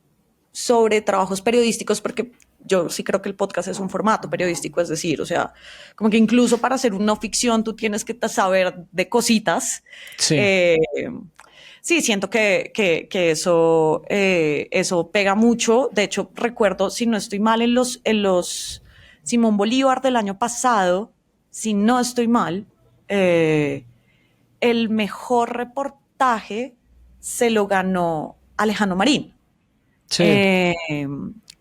sobre trabajos periodísticos, porque yo sí creo que el podcast es un formato periodístico, es decir, o sea, como que incluso para hacer una no ficción tú tienes que saber de cositas. Sí. Sí, siento que eso pega mucho. De hecho, recuerdo, si no estoy mal, en los Simón Bolívar del año pasado, si no estoy mal, el mejor reportaje se lo ganó Alejandro Marín. Sí.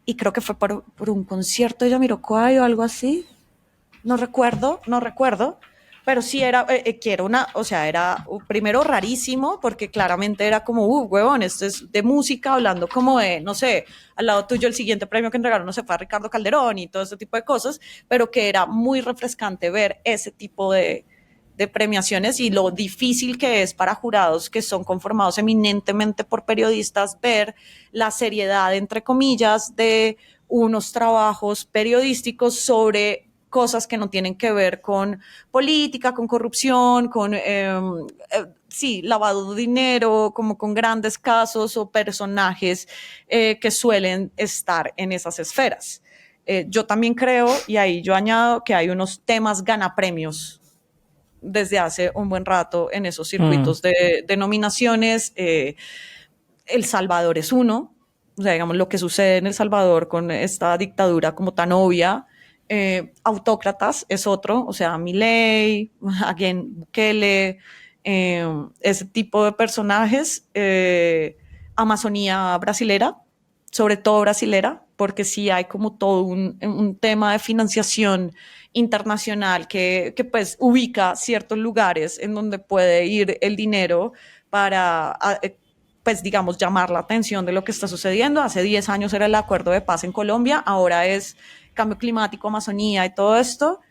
Y creo que fue por un concierto de Jamiroquai o algo así. No recuerdo, pero sí era, que era una, o sea, era primero rarísimo, porque claramente era como, huevón, esto es de música, hablando como de, no sé, al lado tuyo el siguiente premio que entregaron, no sé, fue a Ricardo Calderón y todo ese tipo de cosas, pero que era muy refrescante ver ese tipo de premiaciones y lo difícil que es para jurados que son conformados eminentemente por periodistas ver la seriedad, entre comillas, de unos trabajos periodísticos sobre cosas que no tienen que ver con política, con corrupción, con, sí, lavado de dinero, como con grandes casos o personajes que suelen estar en esas esferas. Yo también creo, y ahí yo añado, que hay unos temas ganapremios desde hace un buen rato en esos circuitos de nominaciones. El Salvador es uno, o sea, digamos, lo que sucede en El Salvador con esta dictadura como tan obvia. Autócratas es otro, o sea, Milei, again, Bukele, ese tipo de personajes. Amazonía brasilera, sobre todo brasilera, porque sí hay como todo un tema de financiación internacional que pues ubica ciertos lugares en donde puede ir el dinero para pues digamos, llamar la atención de lo que está sucediendo. Hace 10 años era el acuerdo de paz en Colombia, ahora es cambio climático, Amazonía y todo esto.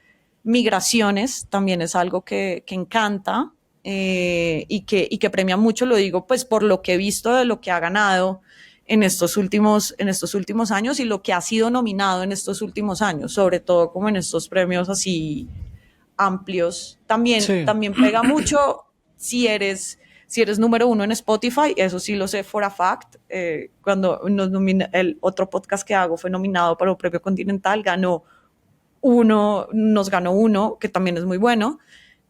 Migraciones también es algo que encanta y que premia mucho, lo digo pues por lo que he visto de lo que ha ganado en estos últimos años y lo que ha sido nominado en estos últimos años, sobre todo como en estos premios así amplios. Sí. También pega mucho si eres número uno en Spotify, eso sí lo sé for a fact. Cuando el otro podcast que hago fue nominado para un premio Continental, nos ganó uno, que también es muy bueno,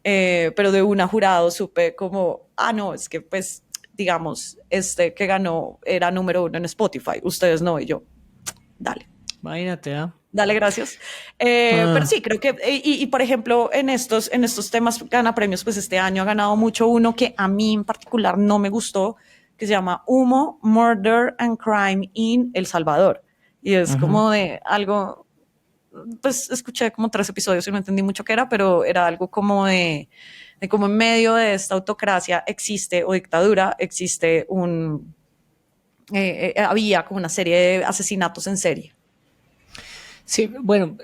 pero de una jurado supe como, no, es que pues, digamos, este que ganó era número uno en Spotify, ustedes no, y yo, dale. Imagínate, ¿ah? Dale, gracias. Pero sí, creo que, por ejemplo, en estos temas gana premios, pues este año ha ganado mucho uno que a mí en particular no me gustó, que se llama Humo, Murder and Crime in El Salvador. Y es como de algo, pues escuché como 3 episodios y no entendí mucho qué era, pero era algo como de como en medio de esta autocracia existe, o dictadura, existe había como una serie de asesinatos en serie. Sí, bueno,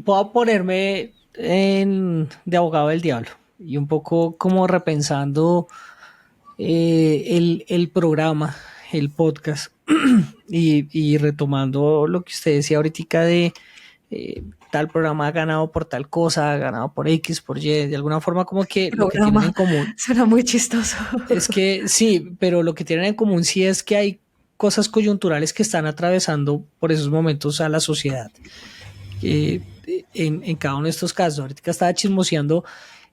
puedo ponerme de abogado del diablo y un poco como repensando el programa, el podcast y retomando lo que usted decía ahorita de tal programa ha ganado por tal cosa, ha ganado por X, por Y, de alguna forma como que lo que tienen en común. Suena muy chistoso. Es que sí, pero lo que tienen en común sí es que hay cosas coyunturales que están atravesando por esos momentos a la sociedad. En cada uno de estos casos, ahorita estaba chismoseando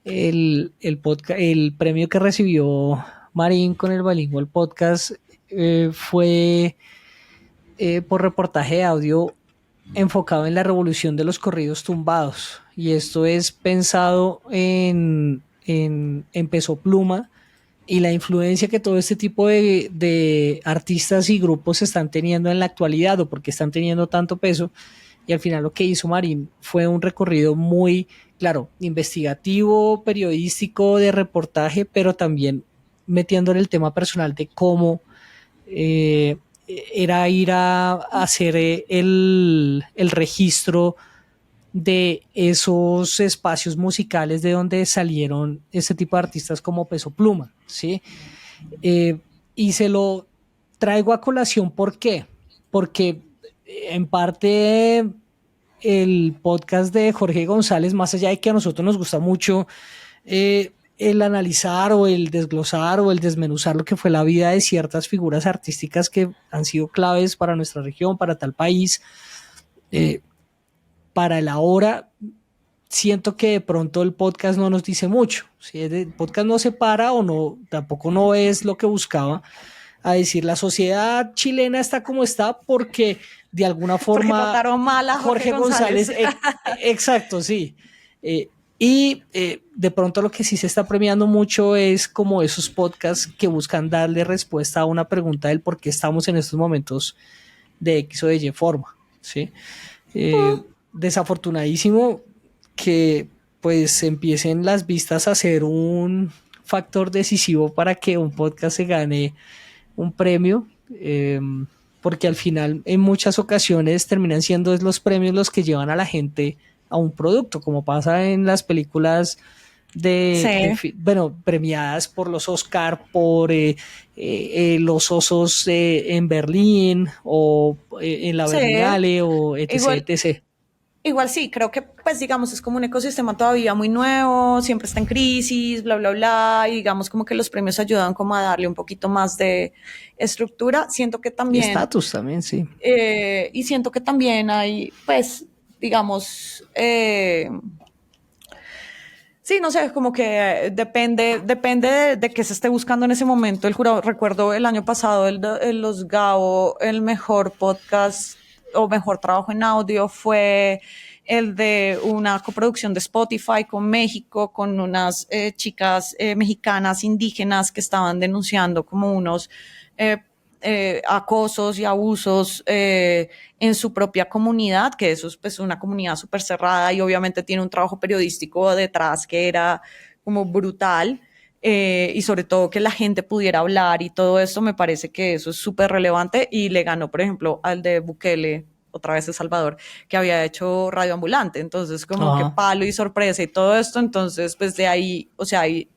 el premio que recibió Marín con el Bilingual Podcast fue por reportaje de audio enfocado en la revolución de los corridos tumbados, y esto es pensado en Peso Pluma y la influencia que todo este tipo de artistas y grupos están teniendo en la actualidad, o porque están teniendo tanto peso. Y al final lo que hizo Marín fue un recorrido muy, claro, investigativo, periodístico, de reportaje, pero también metiéndole el tema personal de cómo era ir a hacer el registro de esos espacios musicales de donde salieron este tipo de artistas como Peso Pluma, ¿sí? Y se lo traigo a colación, ¿por qué? Porque en parte el podcast de Jorge González, más allá de que a nosotros nos gusta mucho el analizar o el desglosar o el desmenuzar lo que fue la vida de ciertas figuras artísticas que han sido claves para nuestra región, para tal país, para el ahora, siento que de pronto el podcast no nos dice mucho. ¿Sí? El podcast no se para o no, tampoco no es lo que buscaba, a decir la sociedad chilena está como está porque de alguna forma porque trataron mal a Jorge González. Exacto, sí. De pronto lo que sí se está premiando mucho es como esos podcasts que buscan darle respuesta a una pregunta del por qué estamos en estos momentos de X o de Y forma, ¿sí? Desafortunadísimo que pues empiecen las vistas a ser un factor decisivo para que un podcast se gane un premio, porque al final en muchas ocasiones terminan siendo los premios los que llevan a la gente a un producto, como pasa en las películas bueno, premiadas por los Oscar, por los Osos en Berlín o en la Berlinale o etc, igual, etc. igual sí, creo que pues digamos es como un ecosistema todavía muy nuevo, siempre está en crisis, bla, bla, bla, y digamos como que los premios ayudan como a darle un poquito más de estructura. Siento que Y también, estatus también, sí. y siento que también hay pues digamos, sí, no sé, como que depende de qué se esté buscando en ese momento el jurado. Recuerdo el año pasado los GAO, el mejor podcast o mejor trabajo en audio fue el de una coproducción de Spotify con México, con unas chicas mexicanas indígenas que estaban denunciando como unos eh, acosos y abusos en su propia comunidad, que eso es pues una comunidad súper cerrada y obviamente tiene un trabajo periodístico detrás que era como brutal. Y sobre todo que la gente pudiera hablar y todo esto, me parece que eso es súper relevante y le ganó, por ejemplo, al de Bukele, otra vez El Salvador, que había hecho Radio Ambulante, entonces como que Ajá. palo y sorpresa y todo esto, entonces pues de ahí, o sea, ahí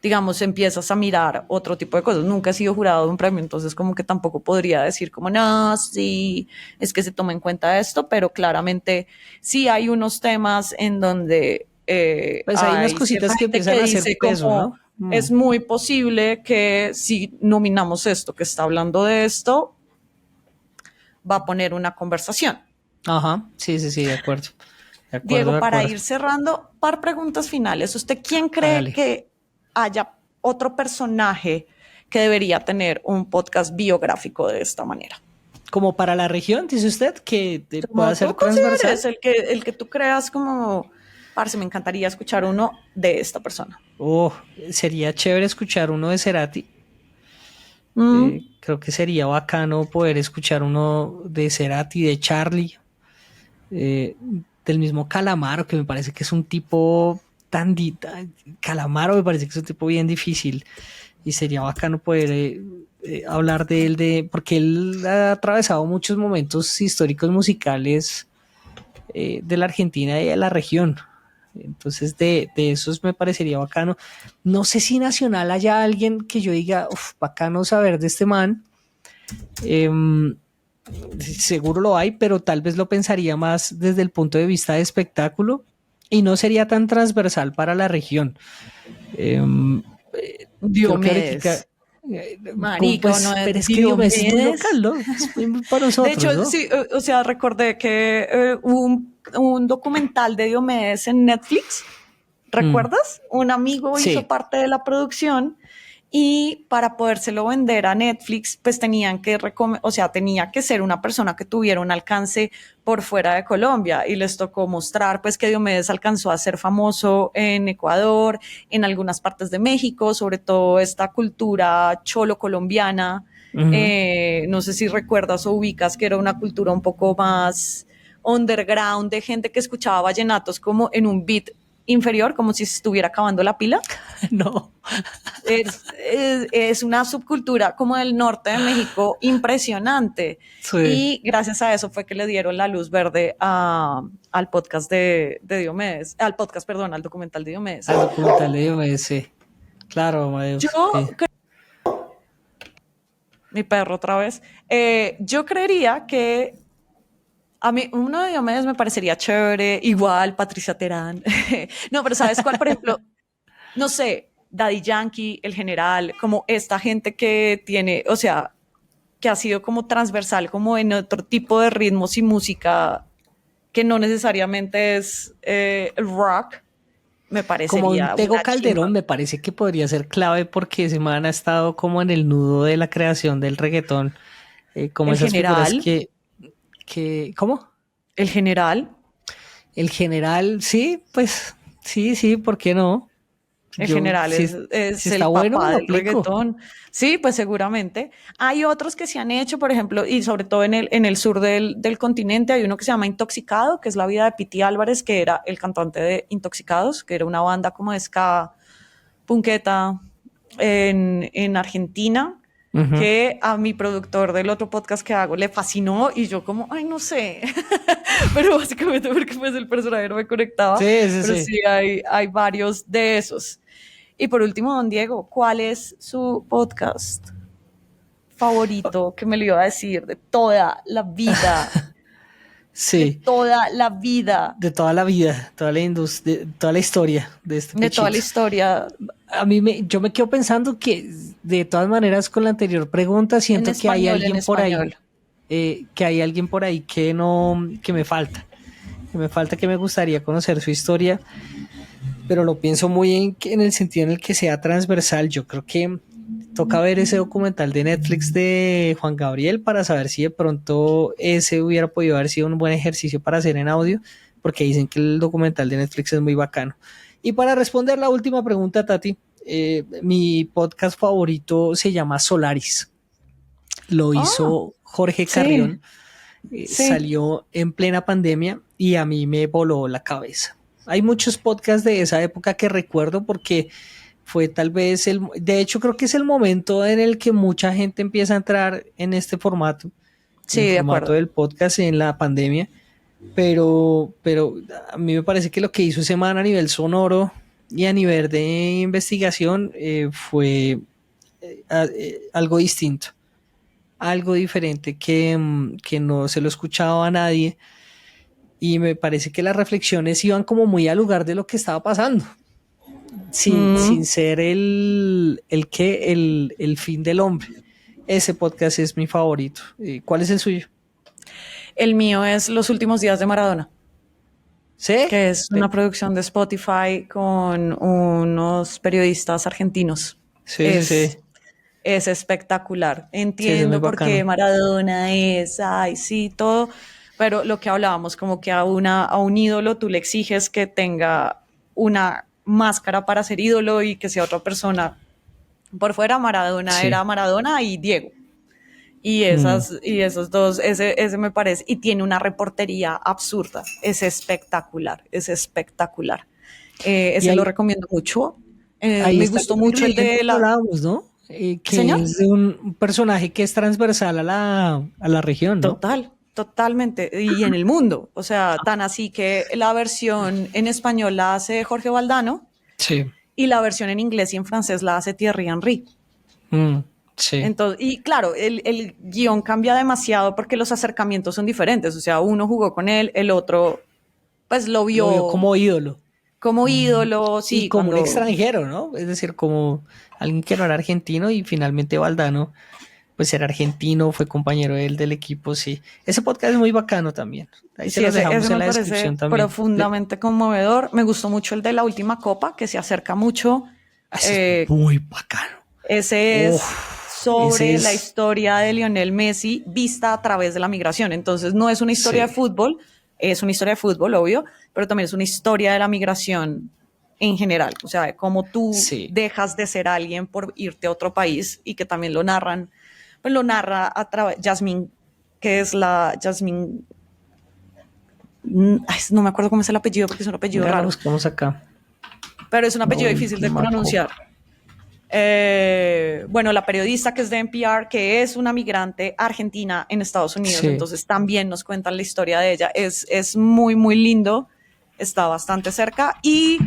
digamos, empiezas a mirar otro tipo de cosas. Nunca he sido jurado de un premio, entonces como que tampoco podría decir como, no, sí, es que se toma en cuenta esto, pero claramente sí hay unos temas en donde Pues hay unas hay cierta cositas que gente empiezan que a hacer dice peso, como, ¿no? es muy posible que si nominamos esto, que está hablando de esto, va a poner una conversación. Ajá, sí, sí, sí, de acuerdo. De acuerdo, Diego, de para acuerdo. ir cerrando, par preguntas finales. ¿Usted quién cree Hágale. que haya otro personaje que debería tener un podcast biográfico de esta manera? Como para la región, dice usted, que pueda Como ser tú transversal. consideres, el que tú creas como, parce, me encantaría escuchar uno de esta persona. Oh, sería chévere escuchar uno de Cerati. Mm, Creo que sería bacano poder escuchar uno de Cerati, de Charlie, eh, del mismo Calamaro, que me parece que es un tipo Calamaro me parece que es un tipo bien difícil y sería bacano poder hablar de él, porque él ha atravesado muchos momentos históricos musicales de la Argentina y de la región. Entonces, de esos me parecería bacano. No sé si nacional haya alguien que yo diga, uff, bacano saber de este man. Em, Seguro lo hay, pero tal vez lo pensaría más desde el punto de vista de espectáculo y no sería tan transversal para la región. Em, Creo que ahorita, Diomedes. Marica, ¿o no pues, es pero es que Diomedes es muy Diomedes? local, ¿no? Es muy para De hecho, nosotros, ¿no? sí, o sea, recordé que hubo un documental de Diomedes en Netflix. Mm, ¿Recuerdas? Un amigo hizo sí, parte de la producción y para podérselo vender a Netflix, pues tenían que, o sea, tenía que ser una persona que tuviera un alcance por fuera de Colombia y les tocó mostrar pues que Diomedes alcanzó a ser famoso en Ecuador, en algunas partes de México, sobre todo esta cultura cholo colombiana. ujú. No sé si recuerdas o ubicas que era una cultura un poco más underground de gente que escuchaba vallenatos como en un beat inferior, como si se estuviera acabando la pila. No, Es una subcultura como del norte de México impresionante. sí, Y gracias a eso fue que le dieron la luz verde al podcast de Diomedes, al podcast, perdón, al documental de Diomedes. al documental de Diomedes, sí. Claro, Yo, Amadeus. mi perro otra vez, yo creería que a mí uno de Diomedes me parecería chévere, igual Patricia Terán. No, pero ¿sabes cuál? Por ejemplo, no sé, Daddy Yankee, el general, como esta gente que tiene, o sea, que ha sido como transversal, como en otro tipo de ritmos y música que no necesariamente es el rock, me Como un parecería Tego una Calderón chimba. me parece que podría ser clave porque ese man ha estado como en el nudo de la creación del reggaetón, como El esas figuras general, ¿cómo? el general, El general, sí, pues sí, sí, ¿por qué no? En general si, es si el está bueno, papá lo del aplico. reggaetón. Sí, pues seguramente. Hay otros que se han hecho, por ejemplo, y sobre todo en el sur del continente, hay uno que se llama Intoxicado, que es la vida de Piti Álvarez, que era el cantante de Intoxicados, que era una banda como de ska, punketa en Argentina, Ujú. que a mi productor del otro podcast que hago le fascinó y yo como, ay, no sé, pero básicamente porque pues el personaje no me conectaba, Sí, sí, pero sí. sí hay varios de esos. Y por último, don Diego, ¿cuál es su podcast favorito que me lo iba a decir de toda la vida? De Sí, toda la vida, de toda la vida, toda la industria, toda la historia de este de toda la pechito. historia Yo me quedo pensando que de todas maneras con la anterior pregunta siento que hay en alguien por ahí, español. que hay alguien por ahí que no, que me gustaría conocer su historia, pero lo pienso muy en el sentido en el que sea transversal. Yo creo que toca ver ese documental de Netflix de Juan Gabriel para saber si de pronto ese hubiera podido haber sido un buen ejercicio para hacer en audio, porque dicen que el documental de Netflix es muy bacano. Y para responder la última pregunta, Tati, mi podcast favorito se llama Solaris. Lo Ah, hizo Jorge sí, Carrión, sí. salió en plena pandemia y a mí me voló la cabeza. Hay muchos podcasts de esa época que recuerdo porque fue tal vez de hecho creo que es el momento en el que mucha gente empieza a entrar en este formato, en Sí, el de formato acuerdo. del podcast en la pandemia, pero a mí me parece que lo que hizo ese man a nivel sonoro y a nivel de investigación fue algo distinto, algo diferente que no se lo escuchaba a nadie y me parece que las reflexiones iban como muy al lugar de lo que estaba pasando, sin Mm. ser el fin del hombre. Ese podcast es mi favorito. ¿Cuál es el suyo? El mío es Los últimos días de Maradona, ¿Sí? que es una producción de Spotify con unos periodistas argentinos. Sí, sí, sí. Es, es espectacular. Sí, ese es muy Entiendo por qué bacano. Maradona es, ay, sí, todo, pero lo que hablábamos, como que a un ídolo tú le exiges que tenga una máscara para ser ídolo y que sea otra persona. Por fuera, Maradona Sí. era Maradona y Diego. Mm. Y esos dos, ese me parece, y tiene una reportería absurda, es espectacular, es espectacular. Y Ese lo ahí, recomiendo mucho. ahí Me está gustó lo mucho el incluyente de que la... hablábamos, ¿no? Que Señor, es de un personaje que es transversal a la región, ¿no? totalmente, y en el mundo, o sea, tan así que la versión en español la hace Jorge Valdano Sí. y la versión en inglés y en francés la hace Thierry Henry. Mm, sí. Entonces, y claro, el guión cambia demasiado porque los acercamientos son diferentes. O sea, uno jugó con él, el otro pues lo Lo vio vio como ídolo. como ídolo, Y sí, como un cuando... extranjero, ¿no? Es decir, como alguien que no era argentino y finalmente Valdano, pues era argentino, fue compañero de él del equipo, sí. Ese podcast es muy bacano también. Ahí se Sí, los ese dejamos en me la parece descripción también. profundamente conmovedor. Me gustó mucho el de la última copa, que se acerca mucho. Ese es Eh, muy bacano. ese es Uf, ese sobre la es, historia de Lionel Messi vista a través de la migración. Entonces, no es una historia de sí, fútbol, es una historia de fútbol, obvio, pero también es una historia de la migración en general. O sea, cómo tú sí. dejas de ser alguien por irte a otro país y que también lo narran. Pues lo narra a través, Jasmine, que es la Jasmine, no me acuerdo cómo es el apellido porque es un apellido Venga, lo raro, buscamos acá. pero es un La apellido difícil de última pronunciar. copa. Bueno, la periodista que es de NPR, que es una migrante argentina en Estados Unidos, Sí. entonces también nos cuentan la historia de ella. Es muy, muy lindo, está bastante cerca. Y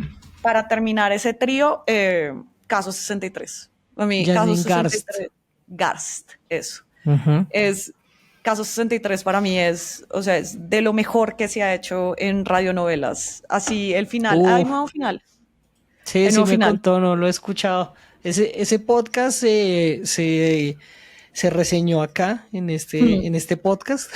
para terminar ese trío, Caso 63. A mí, Caso Jasmine Garst. 63, Garst, eso. Ujú. Es, Caso 63 para mí es, o sea, es de lo mejor que se ha hecho en radionovelas. Así, el final, hay Uf, nuevo final, sí, el sí nuevo me final. contó, no lo he escuchado. Ese podcast se reseñó acá en este podcast.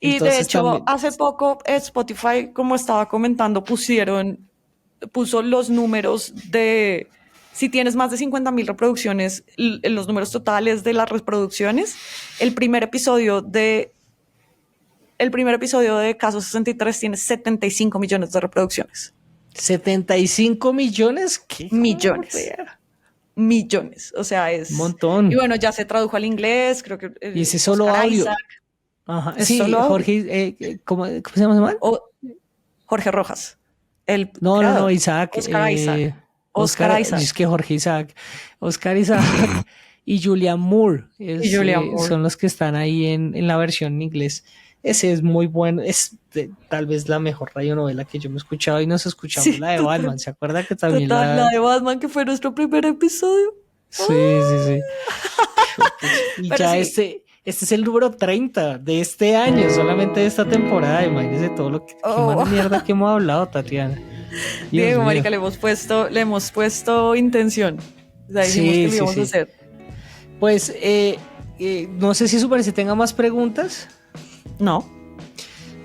Y de Entonces hecho, también, hace poco Spotify, como estaba comentando, puso los números de, si tienes más de 50.000 reproducciones, los números totales de las reproducciones. El primer episodio de Caso 63 tiene 75 millones de reproducciones. ¿75 millones? ¿Qué? Millones, o sea, es... Un montón. Y bueno, ya se tradujo al inglés, creo que... Y ese solo Oscar audio. Isaac, Ajá. es Sí, solo audio. Jorge, ¿cómo se llama ese man? Jorge Rojas, el No, creador. Isaac. Oscar Isaac. Oscar Isaac. Es que Jorge Isaac. Oscar Isaac y Julian Moore, son los que están ahí en la versión en inglés. Ese es muy bueno, tal vez la mejor radionovela que yo me he escuchado y nos escuchamos Sí, la de total. Batman, ¿se acuerda que también La de Batman, que fue nuestro primer episodio? Sí. Y Pero ya sí. este es el número 30 de este año, solamente de esta temporada. Imagínense todo lo que qué mierda que hemos hablado, Tatiana. Dios Diego, mío. marica, le hemos puesto intención. O sea, dijimos que lo íbamos a hacer. Pues, no sé si su merced tenga más preguntas. No.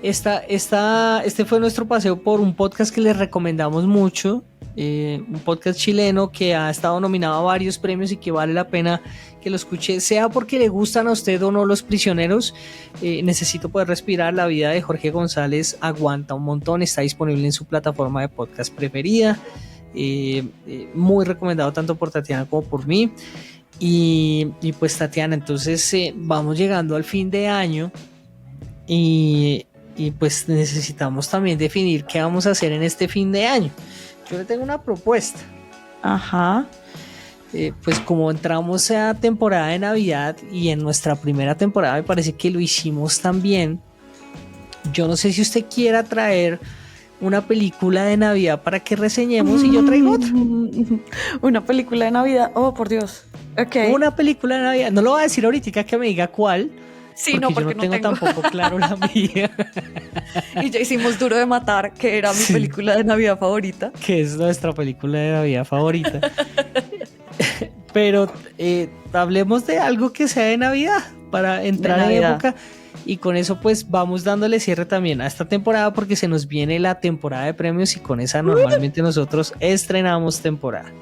Este fue nuestro paseo por un podcast que les recomendamos mucho, un podcast chileno que ha estado nominado a varios premios y que vale la pena que lo escuche, sea porque le gustan a usted o no Los Prisioneros. Necesito poder respirar. La vida de Jorge González aguanta un montón, está disponible en su plataforma de podcast preferida, muy recomendado tanto por Tatiana como por mí. Y pues Tatiana, entonces vamos llegando al fin de año y pues necesitamos también definir qué vamos a hacer en este fin de año. Yo le tengo una propuesta. Ajá. Pues como entramos a temporada de Navidad y en nuestra primera temporada me parece que lo hicimos también, yo no sé si usted quiera traer una película de Navidad para que reseñemos y yo traigo otra. Una película de Navidad. Oh, por Dios. Okay. Una película de Navidad. No lo voy a decir ahorita que me diga cuál. Sí, porque yo no tengo tampoco claro la mía. Y ya hicimos Duro de Matar, que era mi película de Navidad favorita. Que es nuestra película de Navidad favorita. Pero hablemos de algo que sea de Navidad para entrar en época. Y con eso pues vamos dándole cierre también a esta temporada, porque se nos viene la temporada de premios y con esa normalmente nosotros estrenamos temporada.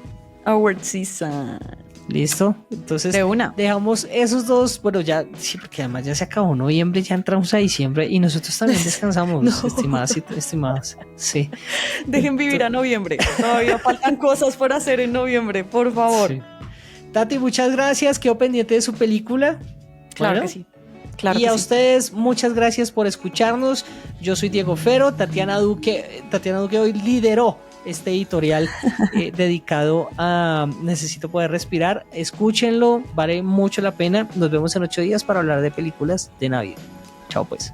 Award season. ¿Listo? Entonces de una. Dejamos esos dos, bueno ya, sí, porque además ya se acabó noviembre, ya entramos a diciembre y nosotros también descansamos, estimadas y estimados. Sí. Dejen vivir a noviembre, todavía faltan cosas por hacer en noviembre, por favor. Sí. Tati, muchas gracias, quedo pendiente de su película. Claro que sí. Claro y a ustedes, muchas gracias por escucharnos. Yo soy Diego Fero. Tatiana Duque hoy lideró este editorial dedicado a Necesito Poder Respirar. Escúchenlo, vale mucho la pena. Nos vemos en 8 días para hablar de películas de Navidad. Chao pues.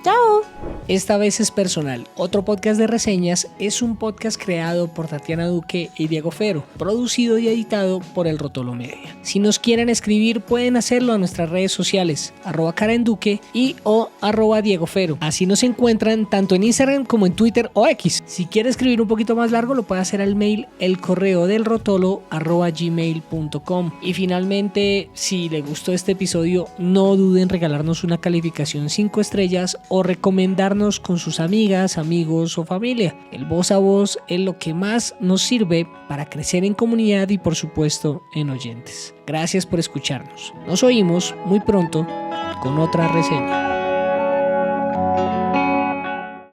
Chao. Esta vez es personal. Otro podcast de reseñas es un podcast creado por Tatiana Duque y Diego Fero, producido y editado por El Rotolo Media. Si nos quieren escribir pueden hacerlo a nuestras redes sociales @KarenDuque y o @Diego Fero. Así nos encuentran tanto en Instagram como en Twitter o X. Si quiere escribir un poquito más largo lo puede hacer al mail elcorreodelrotolo@gmail.com. Y finalmente, si le gustó este episodio, no duden en regalarnos una calificación 5 estrellas o recomendarnos con sus amigas, amigos o familia. El voz a voz es lo que más nos sirve para crecer en comunidad y por supuesto en oyentes. Gracias por escucharnos. Nos oímos muy pronto con otra reseña.